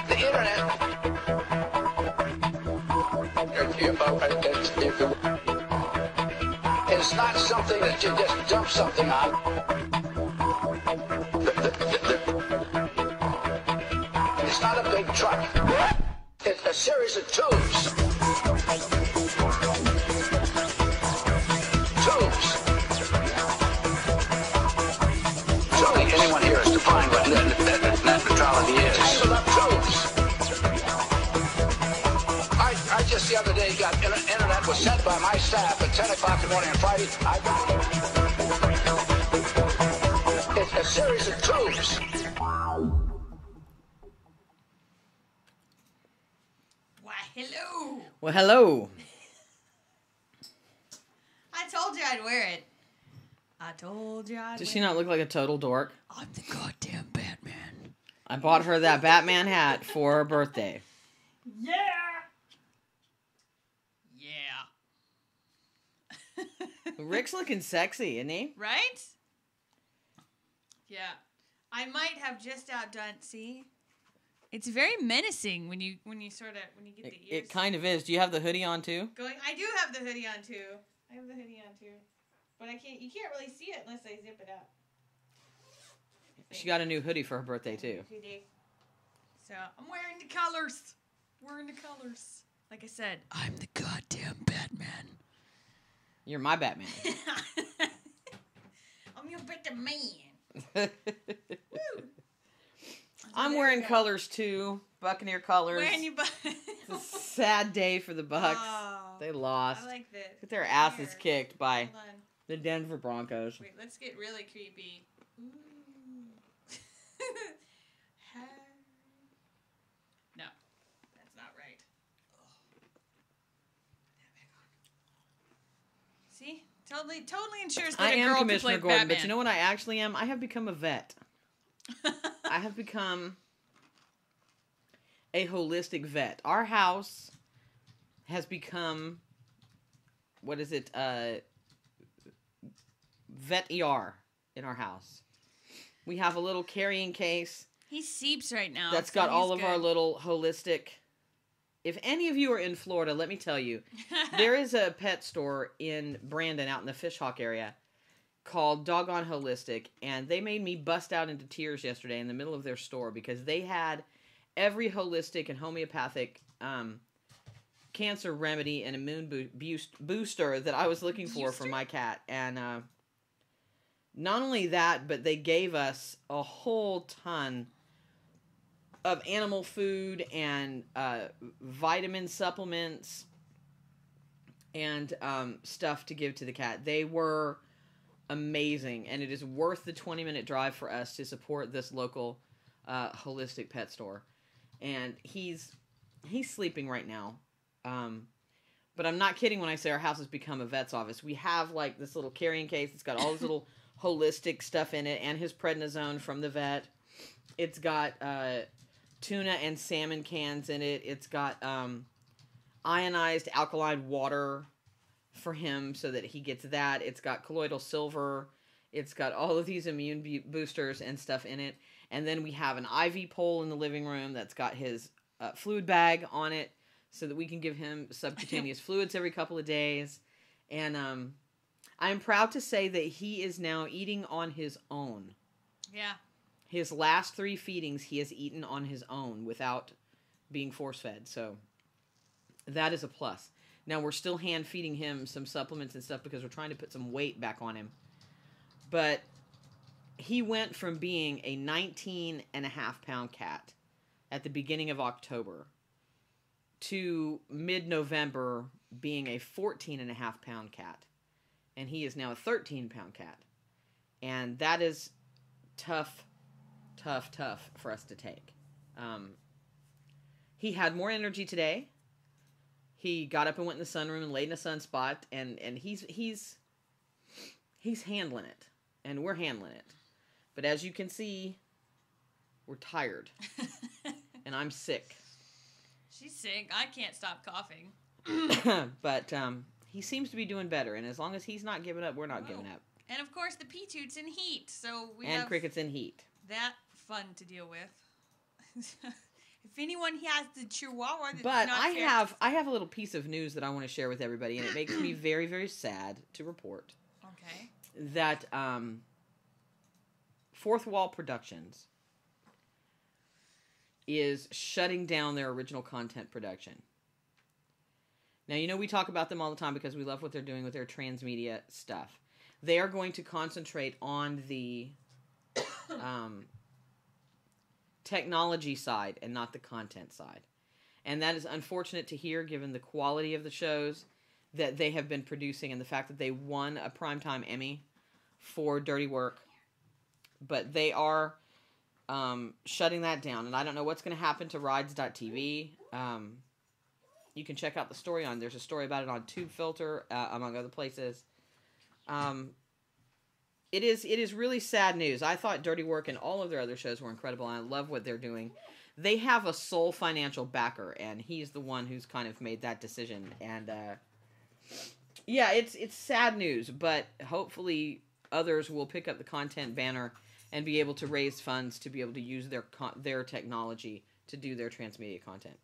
The internet is not something that you just dump something on. It's not a big truck. It's a series of tubes. Surely anyone here has defined what net neutrality is. Tangled up tubes. I just the other day got internet was sent by my staff at 10 o'clock in the morning on Friday. I got it. It's a series of tubes. Why, hello. Well, hello. I told you I'd wear it. I told you I'd Does wear she not look like a total dork? I'm the goddamn Batman. I bought her that Batman hat for her birthday. Yeah. Yeah. Rick's looking sexy, isn't he? Right? Yeah. I might have just outdone. See, it's very menacing when you get the ears. It kind of is. Do you have the hoodie on too? I do have the hoodie on too. But you can't really see it unless I zip it up. She got a new hoodie for her birthday too. She did. So I'm wearing the colors. Like I said, I'm the goddamn Batman. You're my Batman. I'm your Batman. Woo. I'm wearing colors too. Buccaneer colors. Wearing you It's a sad day for the Bucks. Oh, They lost. I like this. Get their asses Here. kicked by Hold on. the Denver Broncos. Wait, let's get really creepy. Ooh. No, that's not right. See? Totally ensures that I a am girl can Commissioner play Gordon, Batman. but you know what I actually am? I have become a vet. I have become a holistic vet. Our house has become, what is it, vet ER in our house. We have a little carrying case. He seeps right now. That's so got all he's of our good. little holistic. If any of you are in Florida, let me tell you, there is a pet store in Brandon out in the Fishhawk area called Doggone Holistic, and they made me bust out into tears yesterday in the middle of their store because they had every holistic and homeopathic cancer remedy and immune booster that I was looking for my cat. And not only that, but they gave us a whole ton of animal food and vitamin supplements and stuff to give to the cat. They were amazing, and it is worth the 20-minute drive for us to support this local holistic pet store. And he's sleeping right now. But I'm not kidding when I say our house has become a vet's office. We have like this little carrying case. It's got all this little holistic stuff in it and his prednisone from the vet. It's got tuna and salmon cans in it. It's got ionized alkaline water for him so that he gets that. It's got colloidal silver. It's got all of these immune boosters and stuff in it. And then we have an IV pole in the living room that's got his fluid bag on it so that we can give him subcutaneous fluids every couple of days. And I'm proud to say that he is now eating on his own. Yeah. His last 3 feedings he has eaten on his own without being force-fed. So that is a plus. Now we're still hand feeding him some supplements and stuff because we're trying to put some weight back on him. But he went from being a 19.5-pound cat at the beginning of October to mid-November being a 14.5-pound cat. And he is now a 13-pound cat. And that is tough for us to take. He had more energy today. He got up and went in the sunroom and laid in a sunspot, and he's handling it, and we're handling it. But as you can see, we're tired, and I'm sick. She's sick. I can't stop coughing. But he seems to be doing better, and as long as he's not giving up, we're not giving up. And of course, the P-toots in heat. So we And have crickets in heat. that fun to deal with. If anyone has the Chihuahua, that's But not I have a little piece of news that I want to share with everybody, and it makes me very, very sad to report Okay. that Fourth Wall Productions is shutting down their original content production. Now, you know we talk about them all the time because we love what they're doing with their transmedia stuff. They are going to concentrate on the technology side and not the content side. And that is unfortunate to hear given the quality of the shows that they have been producing and the fact that they won a Primetime Emmy for Dirty Work. But they are shutting that down. And I don't know what's going to happen to Rides.tv. You can check out the story on. There's a story about it on Tube Filter, among other places. It is really sad news. I thought Dirty Work and all of their other shows were incredible, and I love what they're doing. They have a sole financial backer, and he's the one who's kind of made that decision. And yeah, it's sad news, but hopefully others will pick up the content banner and be able to raise funds to be able to use their technology to do their transmedia content.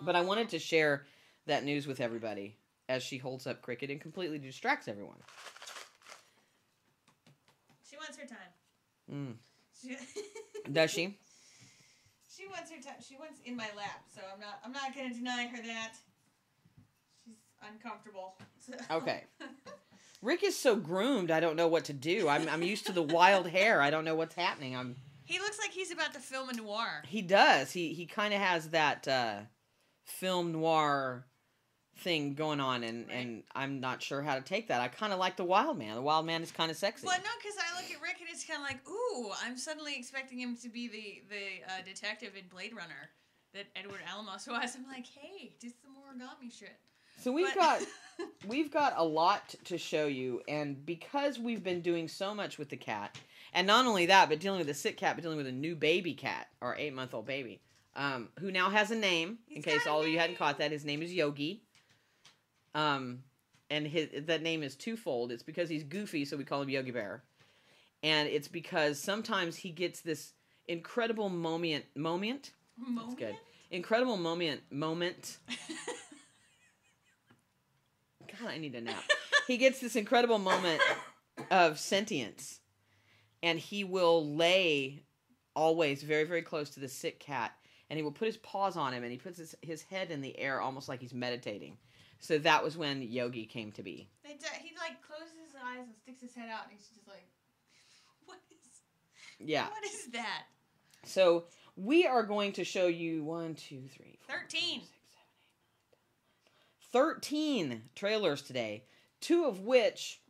But I wanted to share that news with everybody as she holds up Cricket and completely distracts everyone. She wants her time. Does she? She wants her time. She wants in my lap, so I'm not going to deny her that. She's uncomfortable. So. Okay. Rick is so groomed, I don't know what to do. I'm used to the wild hair. I don't know what's happening. He looks like he's about to film a noir. He does. He kind of has that film noir thing going on, and I'm not sure how to take that. I kind of like the Wild Man. The Wild Man is kind of sexy. Well, no, because I look at Rick and it's kind of like, ooh, I'm suddenly expecting him to be the detective in Blade Runner that Edward Alamos was. I'm like, hey, do some origami shit. So we've got a lot to show you, and because we've been doing so much with the cat, and not only that, but dealing with a sick cat, but dealing with a new baby cat, or 8-month-old baby, who now has a name, in case all of you hadn't caught that. His name is Yogi. And that name is twofold. It's because he's goofy, so we call him Yogi Bear. And it's because sometimes he gets this incredible moment? That's good. Incredible moment. God, I need a nap. He gets this incredible moment of sentience. And he will lay always very, very close to the sick cat. And he will put his paws on him, and he puts his head in the air almost like he's meditating. So that was when Yogi came to be. He like closes his eyes and sticks his head out, and he's just like, what is that? So we are going to show you 1, 2, 3, 4, 13. 5, 6, 7, 8, 9, 13 trailers today, 2 of which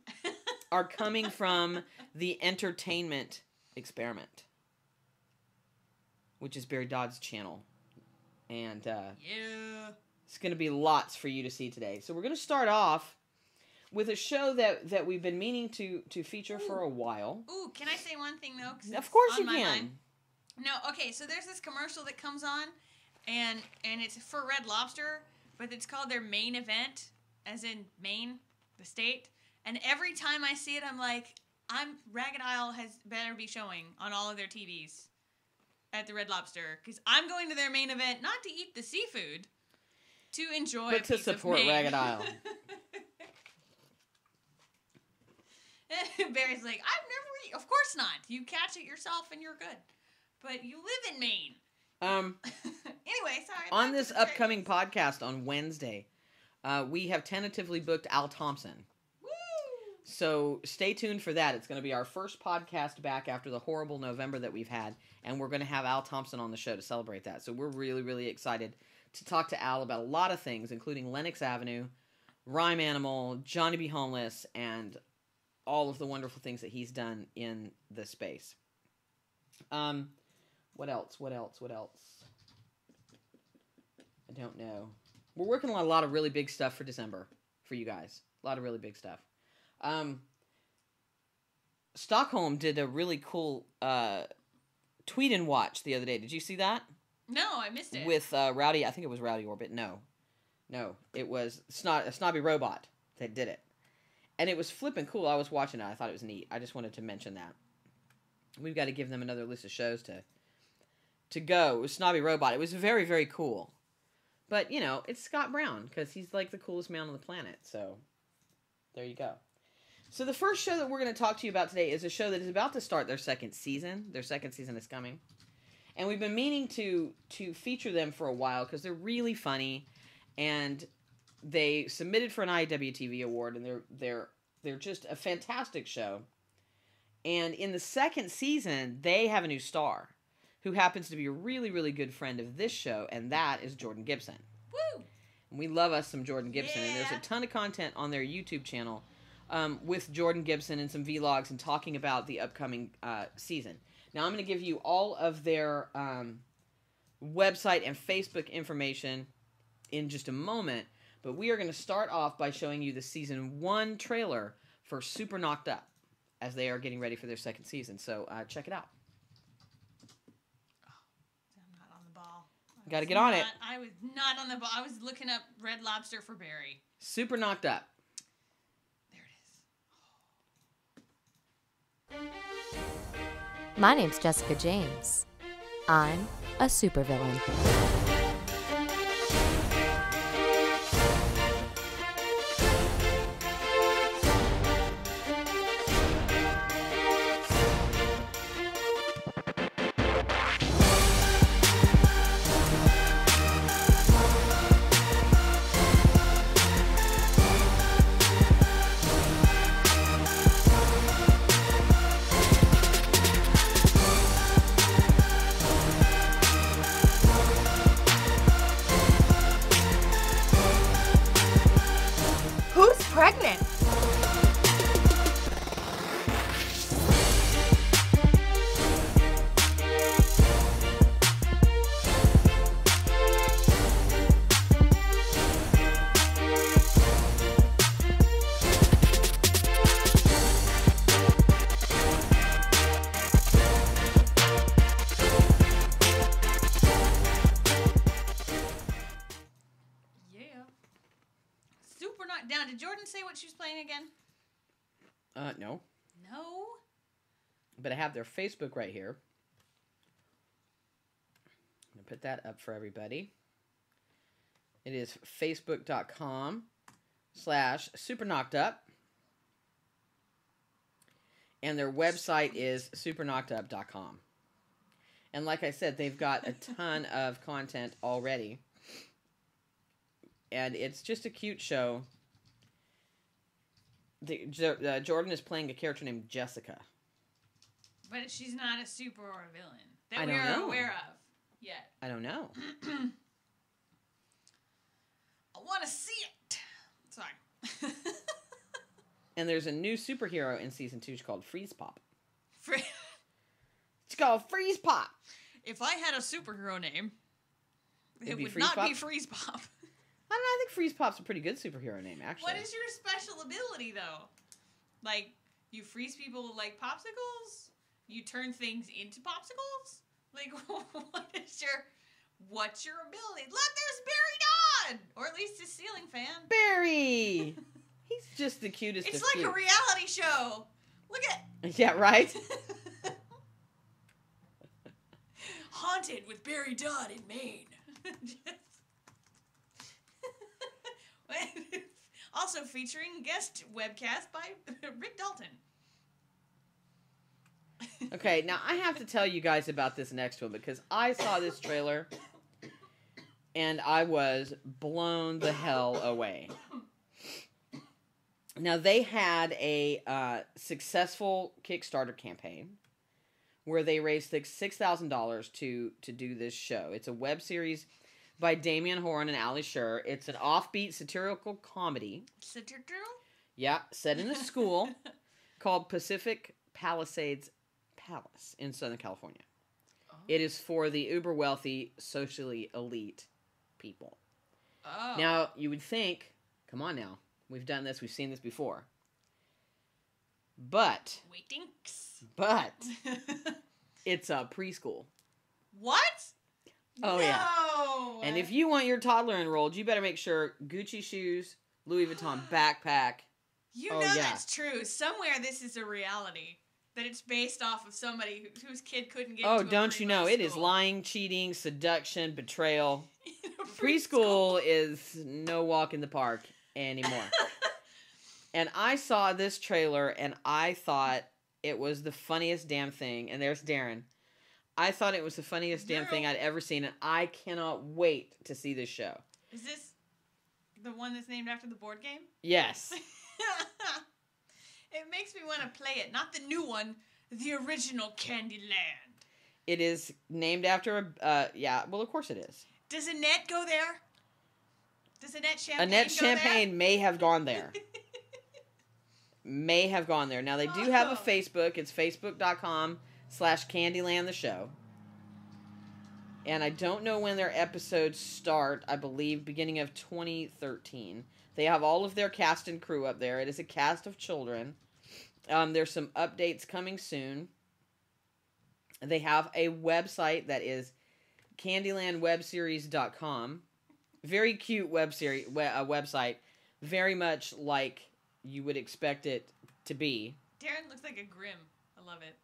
are coming from the Entertainment Experiment, which is Barry Dodd's channel. And yeah. It's going to be lots for you to see today. So we're going to start off with a show that we've been meaning to feature for a while. Ooh, can I say one thing, though? Of course you can. Mind. No, okay, so there's this commercial that comes on, and it's for Red Lobster, but it's called their main event, as in Maine, the state. And every time I see it, I'm like, Ragged Isle has better be showing on all of their TVs at the Red Lobster, because I'm going to their main event not to eat the seafood, to enjoy but to support Ragged Isle. Barry's like, I've never eaten. Of course not. You catch it yourself and you're good. But you live in Maine. Anyway, sorry. On this upcoming podcast on Wednesday, we have tentatively booked Al Thompson. Woo! So stay tuned for that. It's going to be our first podcast back after the horrible November that we've had, and we're going to have Al Thompson on the show to celebrate that. So we're really, really excited to talk to Al about a lot of things, including Lenox Avenue, Rhyme Animal, Johnny B. Homeless, and all of the wonderful things that he's done in the space. What else? I don't know. We're working on a lot of really big stuff for December for you guys. A lot of really big stuff. Stockholm did a really cool tweet and watch the other day. Did you see that? No, I missed it. With Rowdy, I think it was Rowdy Orbit. No, it was Snobby Robot that did it. And it was flipping cool. I was watching it. I thought it was neat. I just wanted to mention that. We've got to give them another list of shows to go. It was Snobby Robot. It was very, very cool. But, you know, it's Scott Brown, because he's like the coolest man on the planet. So, there you go. So the first show that we're going to talk to you about today is a show that is about to start their second season. Their second season is coming. And we've been meaning to feature them for a while, because they're really funny. And they submitted for an IWTV award, and they're just a fantastic show. And in the second season, they have a new star, who happens to be a really, really good friend of this show, and that is Jordan Gibson. Woo! And we love us some Jordan Gibson, and there's a ton of content on their YouTube channel with Jordan Gibson and some vlogs and talking about the upcoming season. Now, I'm going to give you all of their website and Facebook information in just a moment, but we are going to start off by showing you the season 1 trailer for Super Knocked Up, as they are getting ready for their second season. So check it out. I'm not on the ball. Got to get on it. I was not on the ball. I was looking up Red Lobster for Barry. Super Knocked Up. There it is. My name's Jessica James. I'm a supervillain. Who's pregnant? Yeah. Super knocked down. Did Jordan say what she was playing again? No. No. But I have their Facebook right here. I'm going to put that up for everybody. It is facebook.com/superknockedup. And their website is superknockedup.com. And like I said, they've got a ton of content already. And it's just a cute show. Jordan is playing a character named Jessica. But she's not a super or a villain that I we don't are know. aware of yet. I don't know. I want to see it. Sorry. And there's a new superhero in season 2 called Freeze Pop. For- It's called Freeze Pop. if I had a superhero name, It'd it be would Freeze not Pop? be Freeze Pop. I don't know. I think Freeze Pop's a pretty good superhero name, actually. What is your special ability, though? Like, you freeze people like popsicles? You turn things into popsicles? Like, what's your ability? Look, there's Barry Dodd! Or at least his ceiling fan. Barry! He's just the cutest It's of like cute. a reality show. Look at... Yeah, right? Haunted with Barry Dodd in Maine. Also featuring guest webcast by Rick Dalton. Okay, now I have to tell you guys about this next one because I saw this trailer and I was blown the hell away. Now, they had a successful Kickstarter campaign where they raised $6,000 to do this show. It's a web series by Damian Horan and Ali Sher. It's an offbeat satirical comedy. Satirical? Yeah, set in a school called Pacific Palisades Palace in Southern California. Oh. It is for the uber wealthy, socially elite people. Oh. Now, you would think, come on now, we've done this, we've seen this before. But Waitings. it's a preschool. What? Oh, no. yeah. And if you want your toddler enrolled, you better make sure Gucci shoes, Louis Vuitton backpack, You Oh, know yeah. that's true. Somewhere this is a reality. That it's based off of somebody whose kid couldn't get Oh, into a don't you know? free It is school. lying, cheating, seduction, betrayal. In a free Preschool is no walk in the park anymore. And I saw this trailer and I thought it was the funniest damn thing. And there's Darren. I thought it was the funniest damn thing I'd ever seen, and I cannot wait to see this show. Is this the one that's named after the board game? Yes. It makes me want to play it. Not the new one, the original Candyland. It is named after yeah, well, of course it is. Does Annette go there? Does Annette Champagne Annette go Champagne may have gone there. May have gone there. Now, they do have a Facebook. It's facebook.com/Candyland the show. And I don't know when their episodes start. I believe beginning of 2013. They have all of their cast and crew up there. It is a cast of children. There's some updates coming soon. They have a website that is CandylandWebSeries.com. Very cute website. Very much like you would expect it to be. Darren looks like a Grimm. I love it.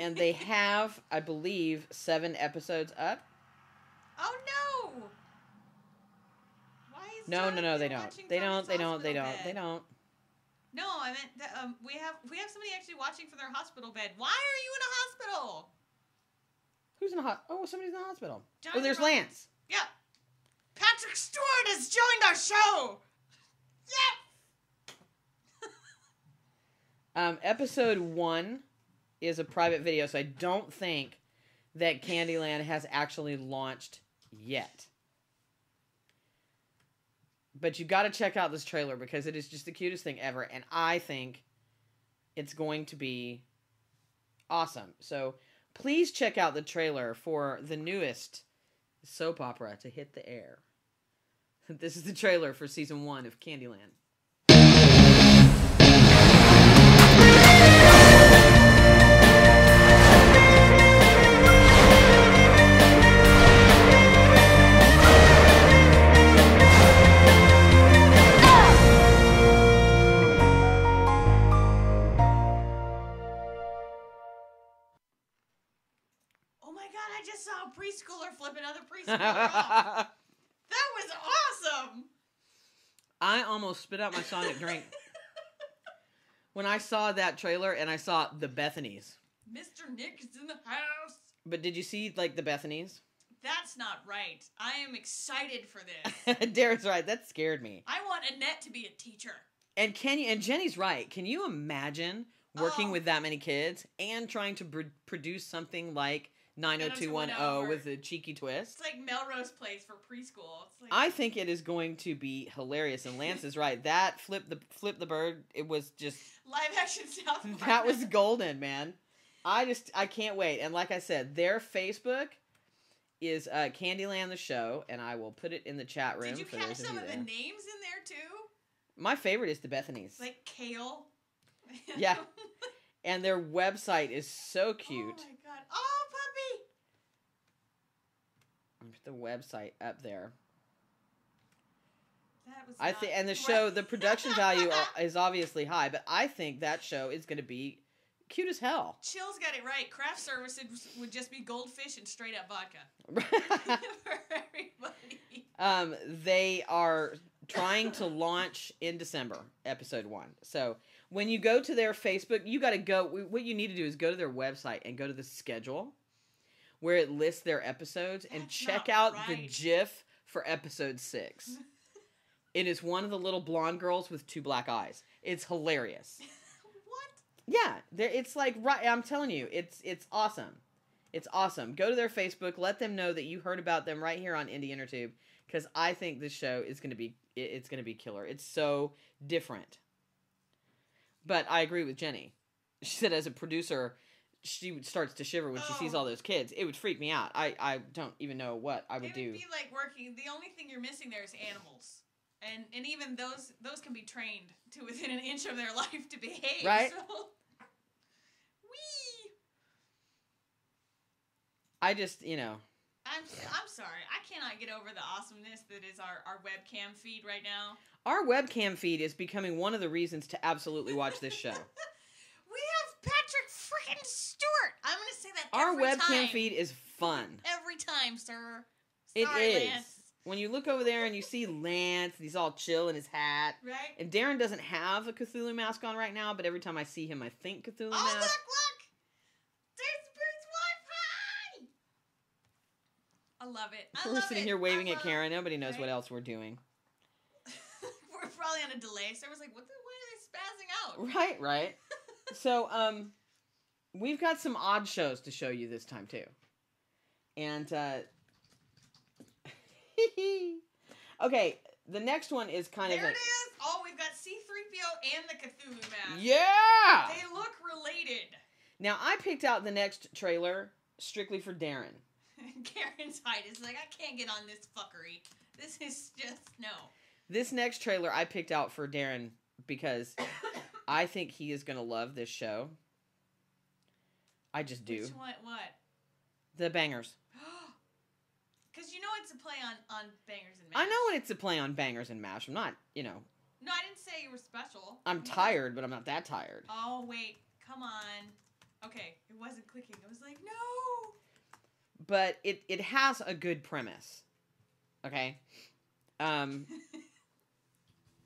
And they have, I believe, 7 episodes up. Oh no! Why is No, Jonathan they don't. watching They from don't. his They don't. hospital They don't. bed? They don't. No, I meant that, we have somebody actually watching from their hospital bed. Why are you in a hospital? Who's in the hospital? Oh, somebody's in the hospital. Jonathan Oh, there's Rollins. Lance. Yeah. Patrick Stewart has joined our show. Yeah. Episode 1 is a private video, so I don't think that Candyland has actually launched yet. But you got to check out this trailer because it is just the cutest thing ever, and I think it's going to be awesome. So please check out the trailer for the newest soap opera to hit the air. This is the trailer for season 1 of Candyland. Oh my god, I just saw a preschooler flip another preschooler off. That was awesome. I almost spit out my Sonic drink when I saw that trailer and I saw the Bethanies. Mr. Nick is in the house. But did you see, like, the Bethanies? That's not right. I am excited for this. Darren's right. That scared me. I want Annette to be a teacher. And Jenny's right. Can you imagine working with that many kids and trying to produce something like 90210 with a cheeky twist? It's like Melrose Place for preschool. It's like, I think it is going to be hilarious. And Lance is right. That flip the bird. It was just live action South Park. that was golden, man. I can't wait. And like I said, their Facebook is Candyland the show, and I will put it in the chat room. Did you for catch those of some you of the there. names in there too? My favorite is the Bethanies. Like Kale. Yeah. And their website is so cute. Oh my god. Oh, puppy. Put the website up there. That was I think, and the show, the production value is obviously high, but I think that show is going to be cute as hell. Chill's got it right. Craft services would just be goldfish and straight up vodka. For everybody. They are trying to launch in December, episode 1. So when you go to their Facebook, you got to go. What you need to do is go to their website and go to the schedule where it lists their episodes and check out the GIF for episode 6. It is one of the little blonde girls with 2 black eyes. It's hilarious. What? Yeah, it's like, right. I'm telling you, it's awesome. It's awesome. Go to their Facebook. Let them know that you heard about them right here on Indie Intertube, because I think this show is going to be killer. It's so different. But I agree with Jenny. She said as a producer, she starts to shiver when she sees all those kids. It would freak me out. I don't even know what I would do. It would be like working. The only thing you're missing there is animals. And even those can be trained to within an inch of their life to behave. Right. So. Whee! I just, I I'm sorry. I cannot get over the awesomeness that is our webcam feed right now. Our webcam feed is becoming one of the reasons to absolutely watch this show. We have Patrick freaking Stewart. I'm going to say that Our every webcam time. feed is fun. Every time, sir. It Sorry, is. Lance. When you look over there and you see Lance, and he's all chill in his hat. Right? And Darren doesn't have a Cthulhu mask on right now, but every time I see him, I think Cthulhu Oh, mask. look! There's Bruce Wi-Fi! I love it. We're sitting here waving at Karen. Nobody knows what else we're doing. We're probably on a delay. So I was like, what are they spazzing out? Right. So, we've got some odd shows to show you this time, too. And, okay, the next one is kind there of it is! Oh, we've got C-3PO and the Cthulhu mask. Yeah! They look related. Now, I picked out the next trailer strictly for Darren. Karen's height is like, I can't get on this fuckery. This is just, no. This next trailer I picked out for Darren because I think he is going to love this show. I just do. Which one? What? The Bangers. Because you know it's a play on Bangers and Mash. I know it's a play on Bangers and Mash. I'm not, No, I didn't say you were special. I'm tired, but I'm not that tired. Oh, wait. Come on. Okay, it wasn't clicking. I was like, no. But it has a good premise. Okay?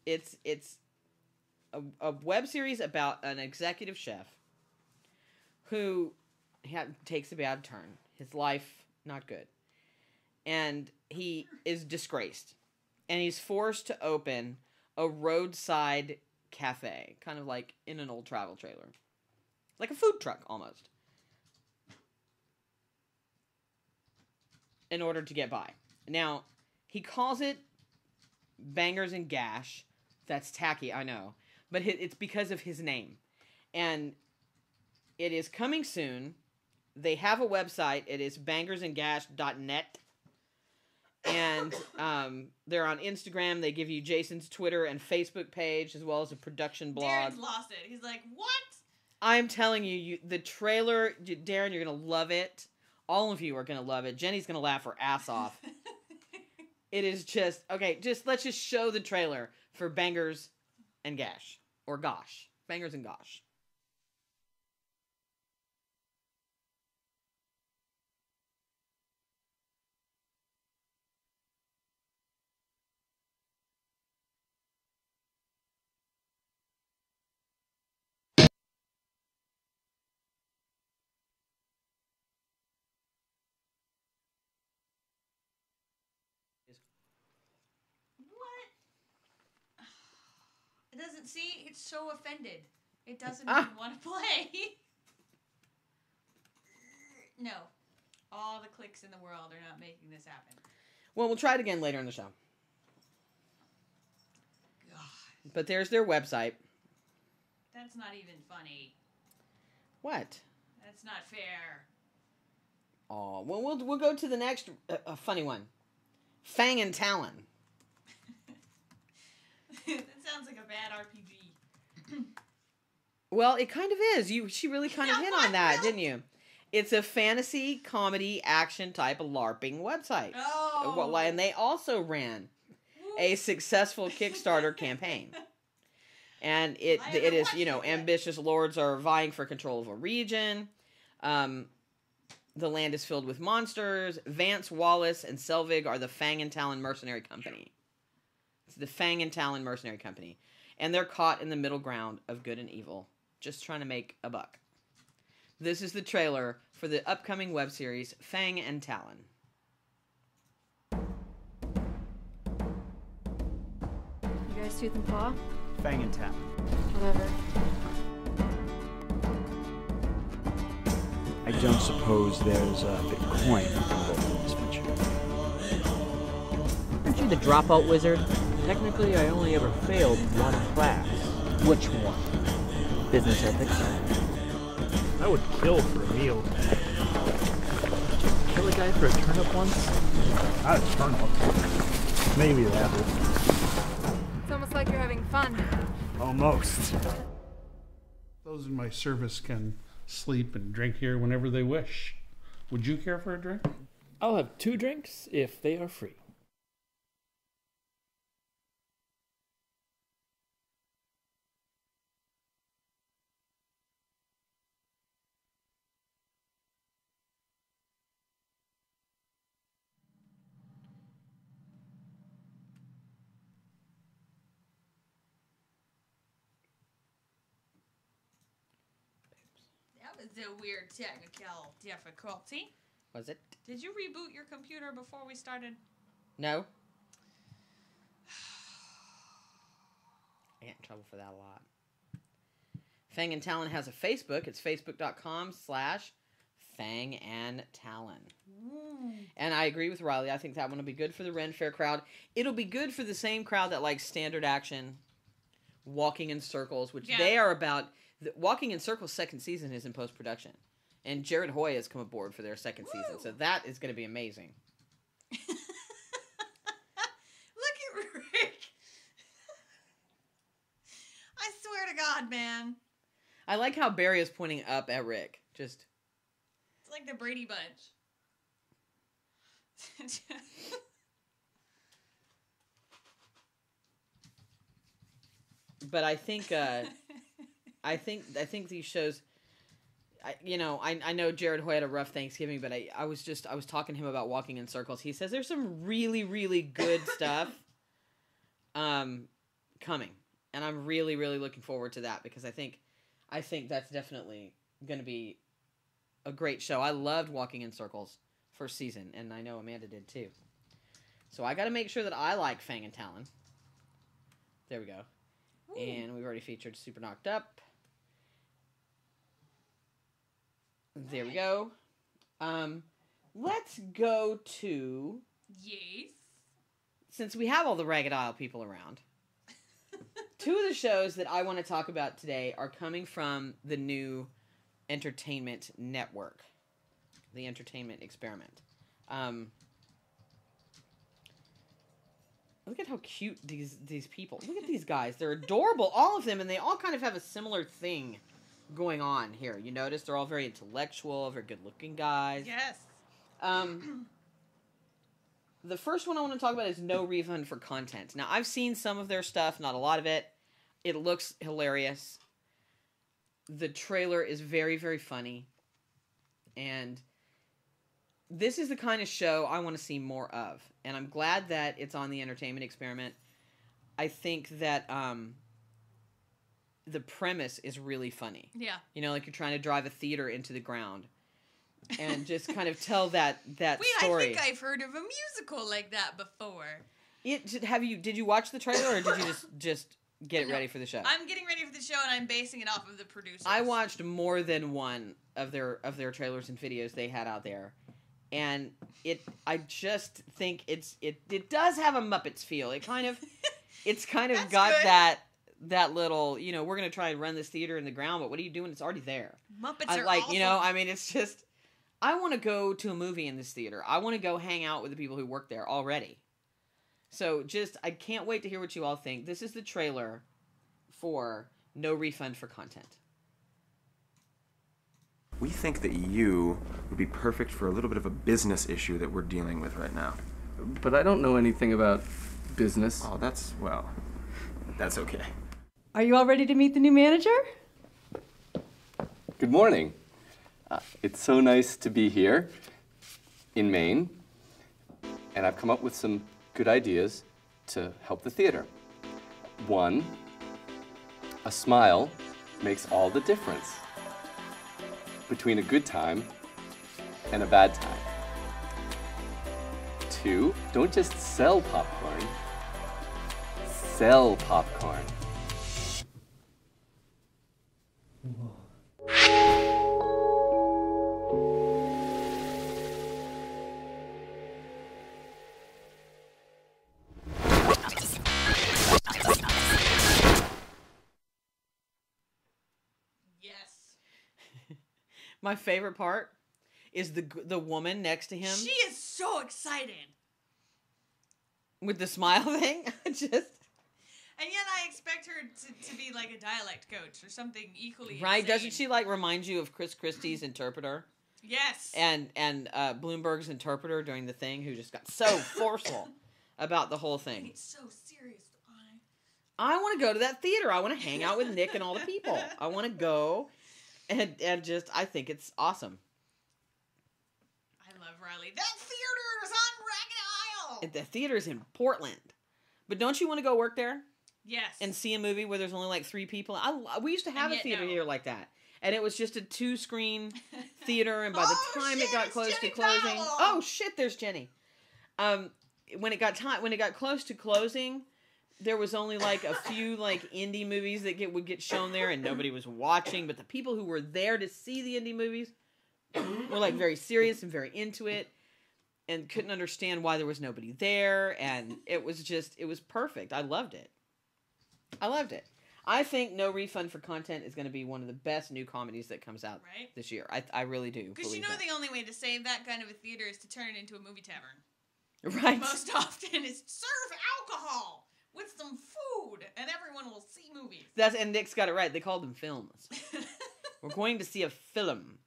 It's a web series about an executive chef who takes a bad turn. His life, not good. And he is disgraced. And he's forced to open a roadside cafe, kind of like in an old travel trailer. Like a food truck, almost. In order to get by. Now, he calls it Bangers and Gash. That's tacky, I know. But it's because of his name. And it is coming soon. They have a website. It is bangersandgash.net. And they're on Instagram. They give you Jason's Twitter and Facebook page, as well as a production blog. Darren's lost it. He's like, what? I'm telling you, the trailer, Darren, you're going to love it. All of you are going to love it. Jenny's going to laugh her ass off. It is just, okay, let's just show the trailer for Bangers and Gash. Or Gosh. Bangers and Gosh. What? It doesn't, see, it's so offended. It doesn't even want to play. No. All the clicks in the world are not making this happen. Well, we'll try it again later in the show. God. But there's their website. That's not even funny. What? That's not fair. Oh, well, we'll go to the next funny one. Fang and Talon. That sounds like a bad RPG. Well, it kind of is. She really kind of hit on that, really? didn't you? It's a fantasy, comedy, action type of LARPing website. Oh. And they also ran a successful Kickstarter campaign. And it is, ambitious lords are vying for control of a region. The land is filled with monsters. Vance, Wallace, and Selvig are the Fang and Talon Mercenary Company. It's the Fang and Talon Mercenary Company. And they're caught in the middle ground of good and evil, just trying to make a buck. This is the trailer for the upcoming web series, Fang and Talon. You guys tooth and paw? Fang and Talon. Whatever. I don't suppose there's a Bitcoin involved in this venture. Aren't you the dropout wizard? Technically, I only ever failed one class. Which one? Business ethics. I would kill for a meal. Kill a guy for a turnip once? Not a turnip. Maybe an apple. It's almost like you're having fun. Almost. Those in my service can sleep and drink here whenever they wish. Would you care for a drink? I'll have 2 drinks if they are free. That was a weird technical difficulty. Was it? Did you reboot your computer before we started? No. I get in trouble for that a lot. Fang and Talon has a Facebook. It's facebook.com/Fang and Talon. And I agree with Riley. I think that one will be good for the Ren Fair crowd. It'll be good for the same crowd that likes standard action, walking in circles, which they are about. Walking in Circles' second season is in post-production. And Jared Hoy has come aboard for their second season. So that is going to be amazing. Look at Rick. I swear to God, man. I like how Barry is pointing up at Rick. Just... It's like the Brady Bunch. But I think... I think these shows, I know Jared Hoy had a rough Thanksgiving, but I was talking to him about Walking in Circles. He says there's some really, really good stuff coming. And I'm really, really looking forward to that because I think that's definitely going to be a great show. I loved Walking in Circles first season, and I know Amanda did too. So I got to make sure that I like Fang and Talon. There we go. Ooh. And we've already featured Super Knocked Up. There we go. Let's go to... Yes. Since we have all the Ragged Isle people around, 2 of the shows that I want to talk about today are coming from the new Entertainment Network. The Entertainment Experiment. Look at how cute these people. Look at these guys. They're adorable, all of them, and they all kind of have a similar thing going on here. You notice they're all very intellectual, very good-looking guys. Yes. The first one I want to talk about is No Refund for Content. Now, I've seen some of their stuff, not a lot of it. It looks hilarious. The trailer is very, very funny. And this is the kind of show I want to see more of. And I'm glad that it's on the Entertainment Experiment. I think that the premise is really funny. Yeah. Like you're trying to drive a theater into the ground. And just kind of tell that story. I think I've heard of a musical like that before. Did you watch the trailer or did you just get ready for the show? I'm getting ready for the show and I'm basing it off of the producers. I watched more than one of their trailers and videos they had out there. And I just think it does have a Muppets feel. It's kind of got good. that little, we're going to try and run this theater in the ground, but what are you doing? It's already there. Muppets are awesome. It's just, I want to go to a movie in this theater. I want to go hang out with the people who work there already. So I can't wait to hear what you all think. This is the trailer for No Refund for Content. We think that you would be perfect for a little bit of a business issue that we're dealing with right now. But I don't know anything about business. Oh, that's okay. Are you all ready to meet the new manager? Good morning. It's so nice to be here in Maine, and I've come up with some good ideas to help the theater. One, a smile makes all the difference between a good time and a bad time. Two, don't just sell popcorn, sell popcorn. My favorite part is the woman next to him. She is so excited. With the smile thing. And yet I expect her to be like a dialect coach or something equally right? insane. Doesn't she remind you of Chris Christie's Interpreter? Yes. And Bloomberg's interpreter during the thing, who just got so forceful about the whole thing. It's so serious. I want to go to that theater. I want to hang out with Nick and all the people. I want to go and just, I think it's awesome. I love Riley. That theater is on Ragged Isle. The theater's in Portland. But don't you want to go work there? Yes. And see a movie where there's only like 3 people? We used to have a theater here like that. And it was just a 2-screen theater, and by the time it got close to closing... Oh, shit, there's Jenny. When it got close to closing, there was only like a few like indie movies that would get shown there, and nobody was watching. But the people who were there to see the indie movies were like very serious and very into it, and couldn't understand why there was nobody there. And it was perfect. I loved it. I think No Refund for Content is going to be one of the best new comedies that comes out this year. I really do. Because you know the only way to save that kind of a theater is to turn it into a movie tavern. Right. Most often is serve alcohol with some food, and everyone will see movies. And Nick's got it right. They called them films. We're going to see a film.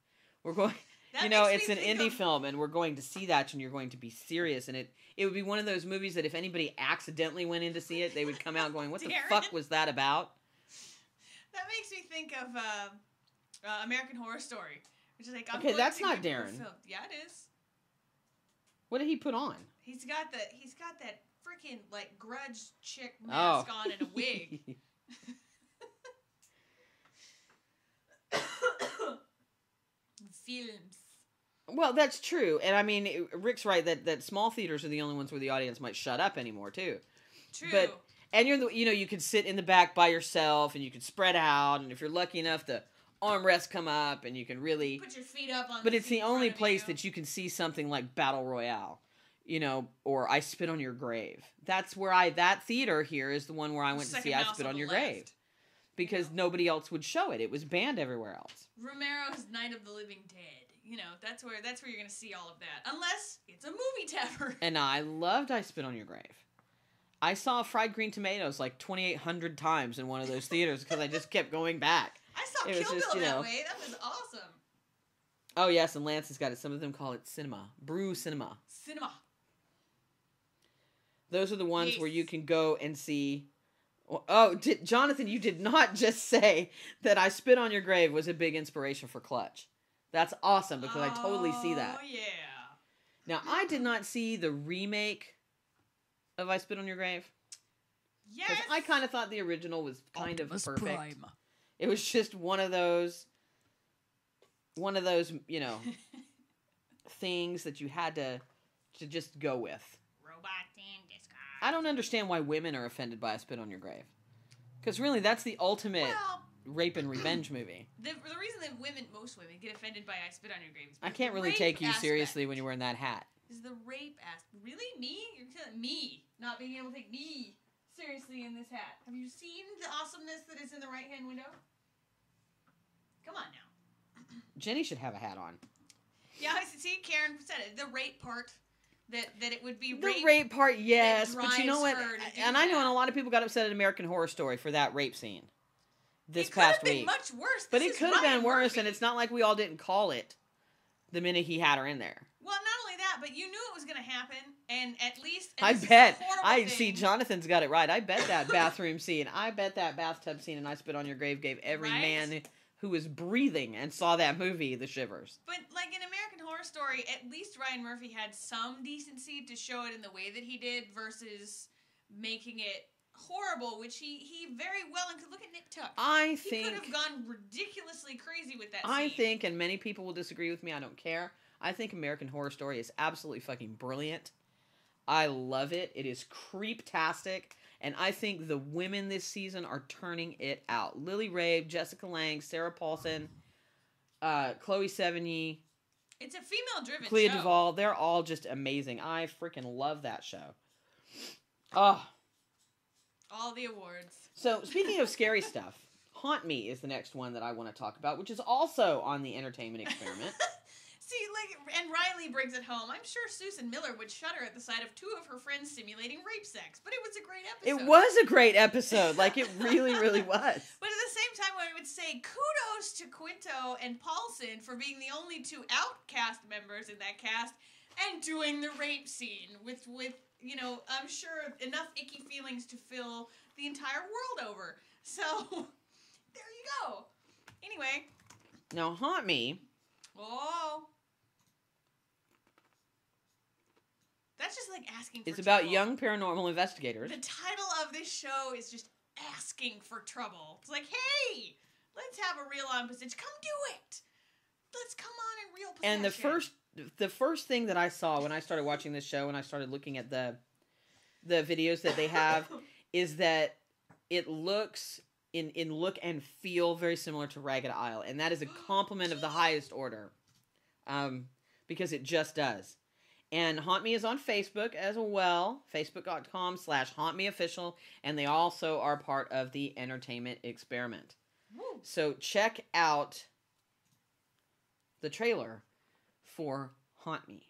We're going... it's an indie film, and we're going to see that, and you're going to be serious. And it would be one of those movies that if anybody accidentally went in to see it, they would come out going, what the fuck was that about? That makes me think of American Horror Story, which is like, that's not Darren. Yeah, it is. What did he put on? He's got that freaking like grudge chick mask on and a wig. Films. Well, that's true. And I mean, Rick's right that small theaters are the only ones where the audience might shut up anymore, too. True. And you could sit in the back by yourself, and you could spread out, and if you're lucky enough, the armrests come up, and you can really... Put your feet up on But it's the only place that you can see something like Battle Royale, or I Spit on Your Grave. That's where that theater here is the one where I went to see I Spit on Your Grave. Because nobody else would show it. It was banned everywhere else. Romero's Night of the Living Dead. That's where you're going to see all of that. Unless it's a movie tavern. And I loved I Spit on Your Grave. I saw Fried Green Tomatoes like 2,800 times in one of those theaters because I just kept going back. I saw Kill Bill that way. That was awesome. Oh, yes, and Lance has got it. Some of them call it cinema. Brew cinema. Cinema. Those are the ones where you can go and see... Oh, Jonathan, you did not just say that I Spit on Your Grave was a big inspiration for Clutch. That's awesome, because I totally see that. Oh, yeah. Now, I did not see the remake of I Spit on Your Grave. Yes! Because I kind of thought the original was kind of perfect. Prime. It was just one of those, things that you had to just go with. Robot in disguise. I don't understand why women are offended by I Spit on Your Grave. Because really, that's the ultimate rape and revenge movie. The reason that most women get offended by I Spit on Your Grave is I can't really take you seriously when you're wearing that hat. Is the rape aspect. Really? Me? You're telling me not being able to take me seriously in this hat. Have you seen the awesomeness that is in the right-hand window? Come on now. Jenny should have a hat on. Yeah, I see. Karen said it. The rape part. That it would be the rape. Rape part, yes. But you know what? And I know that. a lot of people got upset at American Horror Story for that rape scene this it past could have week. been much worse. But it could have been worse, and it's not like we all didn't call it the minute he had her in there. Well, not only that, but you knew it was going to happen, and at least... I bet. See, Jonathan's got it right. I bet that bathroom scene, I bet that bathtub scene in I Spit on Your Grave gave every man who was breathing and saw that movie the shivers. But, like, in American Horror Story, at least Ryan Murphy had some decency to show it in the way that he did versus making it horrible, which he very well... And look at Nick Tuck. He could have gone ridiculously crazy with that scene. I think, and many people will disagree with me, I don't care, I think American Horror Story is absolutely fucking brilliant. I love it. It is creep-tastic. And I think the women this season are turning it out. Lily Rabe, Jessica Lange, Sarah Paulson, Chloe Sevigny. It's a female-driven Clea show. Duvall. They're all just amazing. I freaking love that show. Oh. All the awards. So, speaking of scary stuff, Haunt Me is the next one that I want to talk about, which is also on the Entertainment Experiment. See, and Riley brings it home. I'm sure Susan Miller would shudder at the sight of two of her friends simulating rape sex, but it was a great episode. It was a great episode. Like, it really, really was. But at the same time, I would say kudos to Quinto and Paulson for being the only two outcast members in that cast and doing the rape scene with you know, I'm sure enough icky feelings to fill the entire world over. So, there you go. Anyway. Now, Haunt Me. Oh. That's just like asking for It's about trouble. young paranormal investigators. The title of this show is just asking for trouble. It's like, hey, let's have a real on possession. Come do it. Let's come on in real possession. And the first thing that I saw when I started watching this show and I started looking at the videos that they have is that it looks in look and feel very similar to Ragged Isle, and that is a compliment of the highest order, because it just does. And Haunt Me is on Facebook as well, facebook.com/HauntMeOfficial, and they also are part of the Entertainment Experiment. Woo. So check out the trailer for Haunt Me.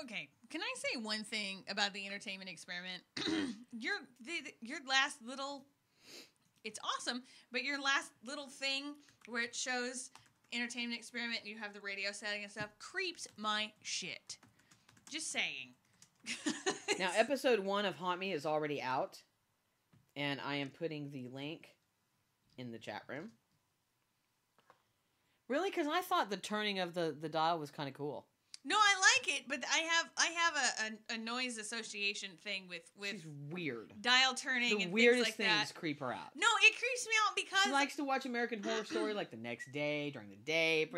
Okay, can I say one thing about the Entertainment Experiment? your last little, it's awesome, but your last little thing where it shows Entertainment Experiment and you have the radio setting and stuff creeps my shit. Just saying. Now, episode 1 of Haunt Me is already out, and I am putting the link in the chat room. Really? Because I thought the turning of the dial was kind of cool. No, I like it, but I have a noise association thing with She's weird. Dial turning the and weirdest things like that. creep her out. No, it creeps me out because She likes to watch American Horror Story like the next day, during the day,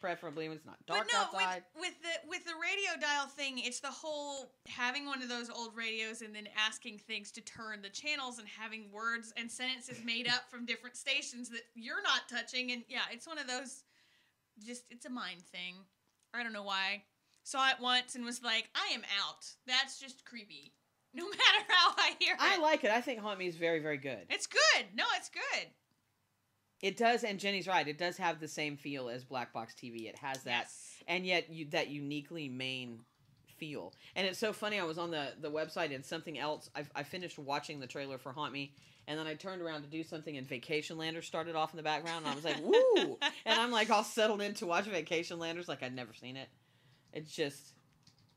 preferably when it's not dark outside. With the radio dial thing, it's the whole having one of those old radios and then asking things to turn the channels and having words and sentences made up from different stations that you're not touching, and yeah, it's one of those. It's a mind thing. I don't know why. Saw it once and was like, I am out. That's just creepy. No matter how I hear it. I like it. I think Haunt Me is very, very good. It's good. No, it's good. It does, and Jenny's right. It does have the same feel as Black Box TV. It has that, and yet that uniquely Maine feel. And it's so funny. I was on the website and something else. I finished watching the trailer for Haunt Me, and then I turned around to do something, and Vacationlanders started off in the background, and I was like, woo! And I'm like all settled in to watch Vacationlanders like I'd never seen it. It's just,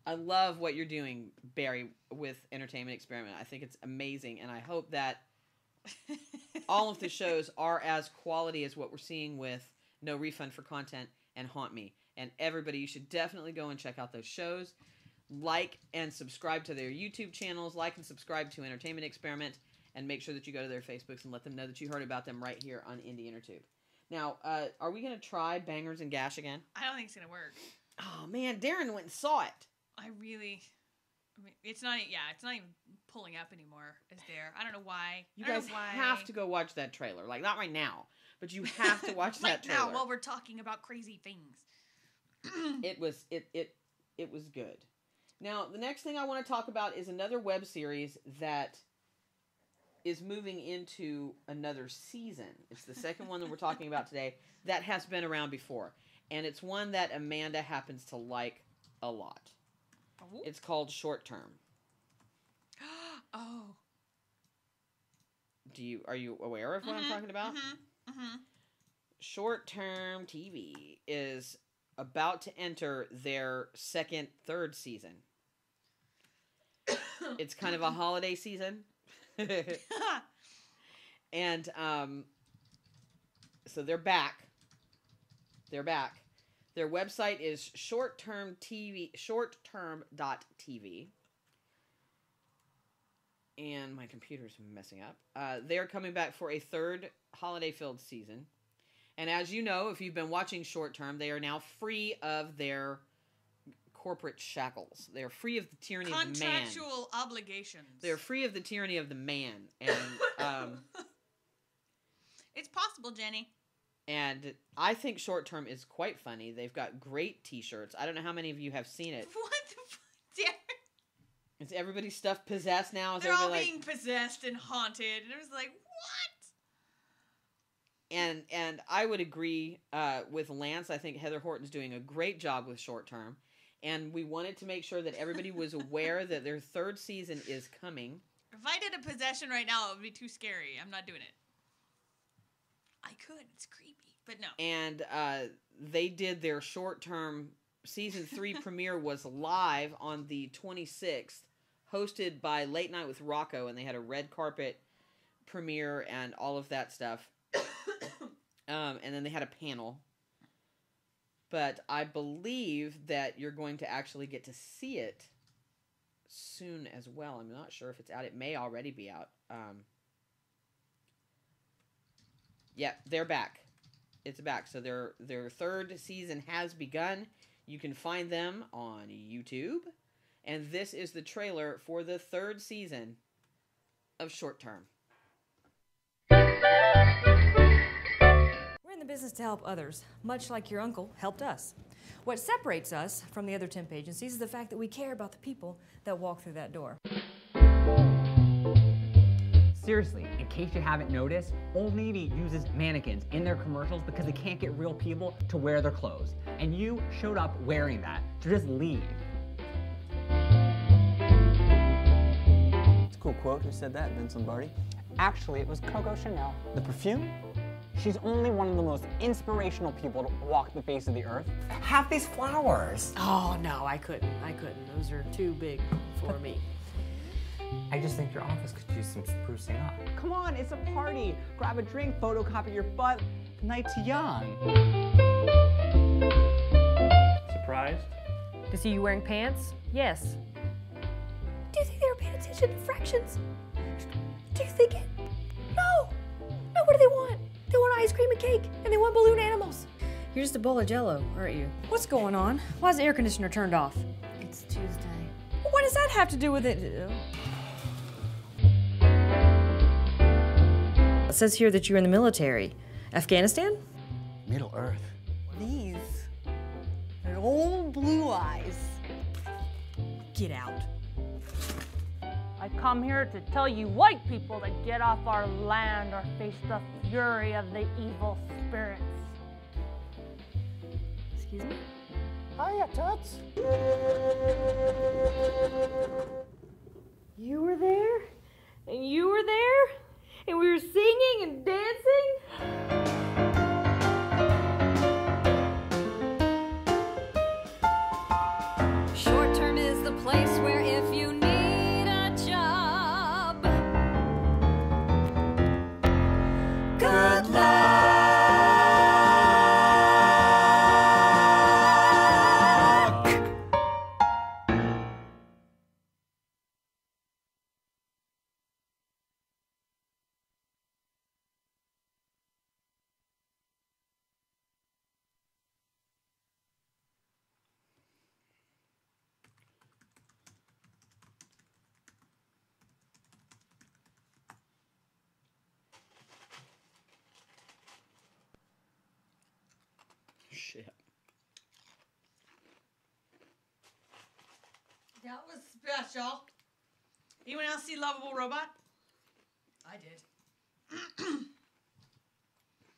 I love what you're doing, Barry, with Entertainment Experiment. I think it's amazing, and I hope that all of the shows are as quality as what we're seeing with No Refund for Content and Haunt Me. And everybody, you should definitely go and check out those shows. Like and subscribe to their YouTube channels. Like and subscribe to Entertainment Experiment. And make sure that you go to their Facebooks and let them know that you heard about them right here on Indie Intertube. Now, are we going to try Bangers and Gash again? I don't think it's going to work. Oh, man. Darren went and saw it. I mean, it's not even pulling up anymore, is there? I don't know why. You guys have to go watch that trailer. Like, not right now, but you have to watch that trailer. Right now, while we're talking about crazy things. It was good. Now, the next thing I want to talk about is another web series that is moving into another season. It's the second one that we're talking about today that has been around before. And it's one that Amanda happens to like a lot. Oh. It's called Short Term. Oh. Are you aware of what I'm talking about? Short-term TV is about to enter their third season. It's kind of a holiday season. And so they're back. Their website is shortterm.tv. And my computer's messing up. They're coming back for a third holiday-filled season. And as you know, if you've been watching Short Term, they are now free of their corporate shackles. They're free of the tyranny of the man. Contractual obligations. They're free of the tyranny of the man. And it's possible, Jenny. And I think Short Term is quite funny. They've got great T-shirts. I don't know how many of you have seen it. What the fuck, Derek? Is everybody's stuff possessed now? They're all being possessed and haunted. And it was like, what? And I would agree with Lance. I think Heather Horton's doing a great job with Short Term. And we wanted to make sure that everybody was aware that their third season is coming. If I did a possession right now, it would be too scary. I'm not doing it. I could. It's creepy. But no. And they did their Short Term season 3 premiere was live on the 26th, hosted by Late Night with Rocco, and they had a red carpet premiere and all of that stuff. And then they had a panel. But I believe that you're going to actually get to see it soon as well. I'm not sure if it's out. It may already be out. Yeah, they're back. It's back. So their third season has begun. You can find them on YouTube. And this is the trailer for the third season of Short Term. We're in the business to help others, much like your uncle helped us. What separates us from the other temp agencies is the fact that we care about the people that walk through that door. Seriously, in case you haven't noticed, Old Navy uses mannequins in their commercials because they can't get real people to wear their clothes. And you showed up wearing that, so just leave. It's a cool quote. Who said that? Vince Lombardi? Actually, it was Coco Chanel. The perfume? She's only one of the most inspirational people to walk the face of the earth. Have these flowers. Oh, no, I couldn't. Those are too big for me. I just think your office could use some sprucing up. Come on, it's a party. Grab a drink, photocopy your butt. The night's young. Surprised? To see you wearing pants? Yes. Do you think they were paying attention to fractions? Do you think it? No! No, what do they want? They want ice cream and cake, and they want balloon animals. You're just a bowl of Jell-O, aren't you? What's going on? Why is the air conditioner turned off? It's Tuesday. What does that have to do with it? It says here that you're in the military. Afghanistan? Middle Earth. These are old blue eyes. Get out. I come here to tell you white people to get off our land or face the fury of the evil spirits. Excuse me? Hiya, Toots. You were there? And you were there? And we were singing and dancing? Short Term is the place where if you need a job, good luck. Shit. That was special. Anyone else see Lovable Robot? I did.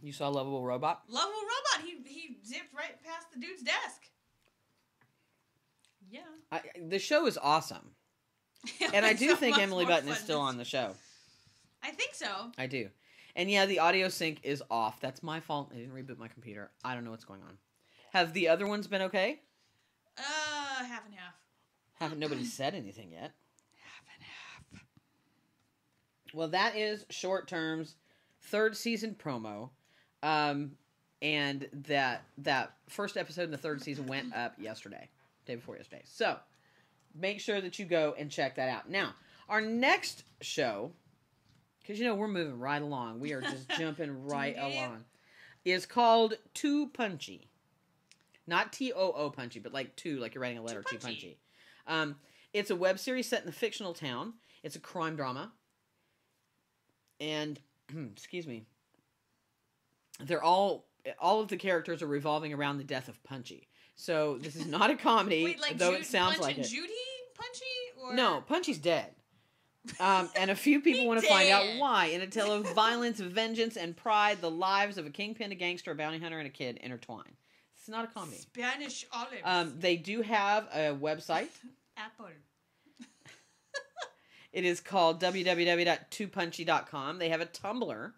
You saw Lovable Robot? Lovable Robot. He zipped right past the dude's desk. Yeah. The show is awesome. And I do think Emily Button is still on the show. I think so. I do. And yeah, the audio sync is off. That's my fault. I didn't reboot my computer. I don't know what's going on. Have the other ones been okay? Half and half. Haven't nobody said anything yet. Half and half. Well, that is Short Term's 3rd season promo. And that first episode in the 3rd season went up yesterday. Day before yesterday. So, make sure that you go and check that out. Now, our next show, because we're moving right along. We are just jumping right along. Is called Too Punchy. Not T-O-O punchy, but like two, like you're writing a letter, Too Punchy. It's a web series set in the fictional town. It's a crime drama. And, excuse me, they're all of the characters are revolving around the death of Punchy. So this is not a comedy, Wait, like though it sounds Punch like and it. Judy Punchy? Or... No, Punchy's dead. And a few people want to find out why. In a tale of violence, vengeance, and pride, the lives of a kingpin, a gangster, a bounty hunter, and a kid intertwine. It's not a comedy. Spanish olives. They do have a website. Apple. It is called www.toopunchy.com. They have a Tumblr,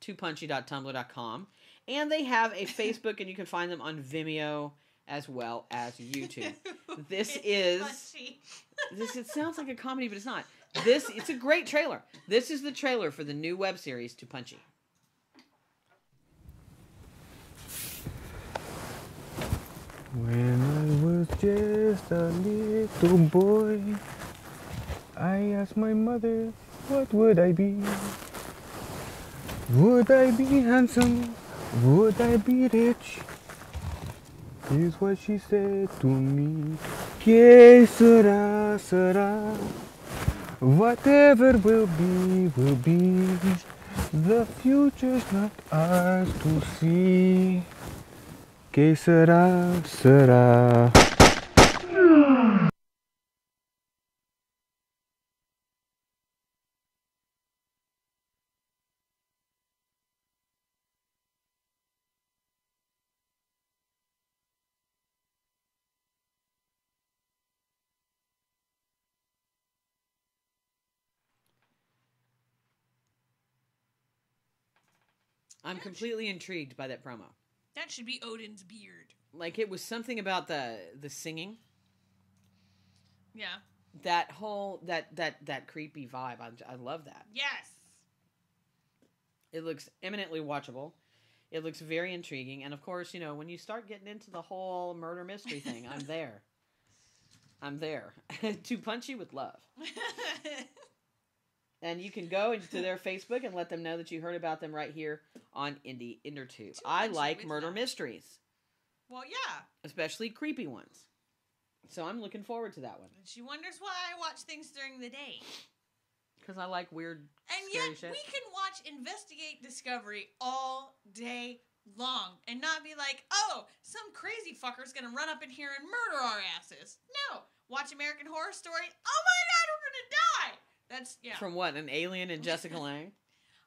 toopunchy.tumblr.com. And they have a Facebook, and you can find them on Vimeo as well as YouTube. It sounds like a comedy, but it's not. It's a great trailer. This is the trailer for the new web series, Too Punchy. When I was just a little boy, I asked my mother, what would I be? Would I be handsome? Would I be rich? Here's what she said to me. Que sera, sera. Whatever will be, will be. The future's not ours to see. Que sera, sera. I'm completely intrigued by that promo. That should be Odin's beard. Like, it was something about the singing. Yeah. That whole, that creepy vibe. I love that. Yes. It looks eminently watchable. It looks very intriguing. And, of course, when you start getting into the whole murder mystery thing, I'm there. I'm there. Too Punchy with love. And you can go into their Facebook and let them know that you heard about them right here on Intertube. I like murder mysteries. Well, yeah. Especially creepy ones. So I'm looking forward to that one. She wonders why I watch things during the day. Because I like weird, and scary yet shit. We can watch Investigate Discovery all day long and not be like, oh, some crazy fucker's going to run up in here and murder our asses. No. Watch American Horror Story. Oh my God, we're going to die. That's, yeah. From what, an alien and Jessica Lange?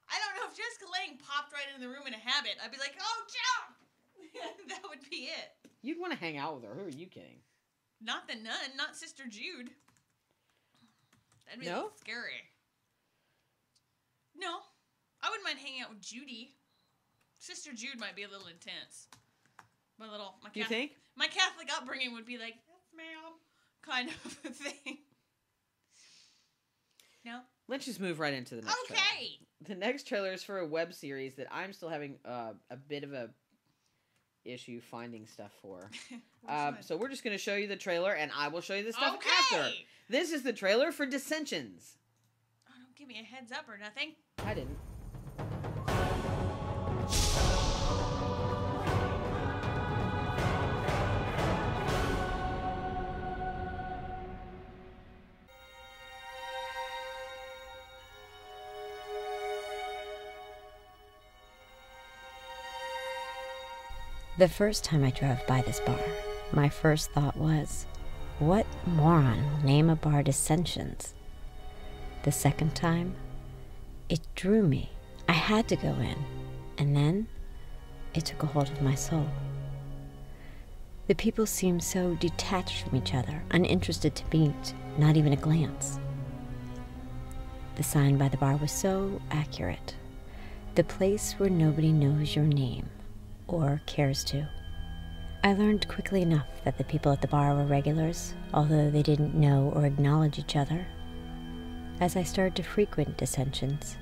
I don't know. If Jessica Lange popped right into the room in a habit, I'd be like, oh, jump! That would be it. You'd want to hang out with her. Who are you kidding? Not the nun, not Sister Jude. That'd be No? scary. No. I wouldn't mind hanging out with Judy. Sister Jude might be a little intense. My You think? My Catholic upbringing would be like, yes, ma'am, kind of a thing. No? Let's just move right into the next trailer. Okay. The next trailer is for a web series that I'm still having a bit of a issue finding stuff for. So we're just going to show you the trailer, and I will show you the stuff after. This is the trailer for Dissensions. Oh, don't give me a heads up or nothing. I didn't. The first time I drove by this bar, my first thought was, what moron will name a bar Dissensions? The second time, it drew me. I had to go in. And then, it took a hold of my soul. The people seemed so detached from each other, uninterested to meet, not even a glance. The sign by the bar was so accurate. The place where nobody knows your name, or cares to. I learned quickly enough that the people at the bar were regulars, although they didn't know or acknowledge each other. As I started to frequent dissensions,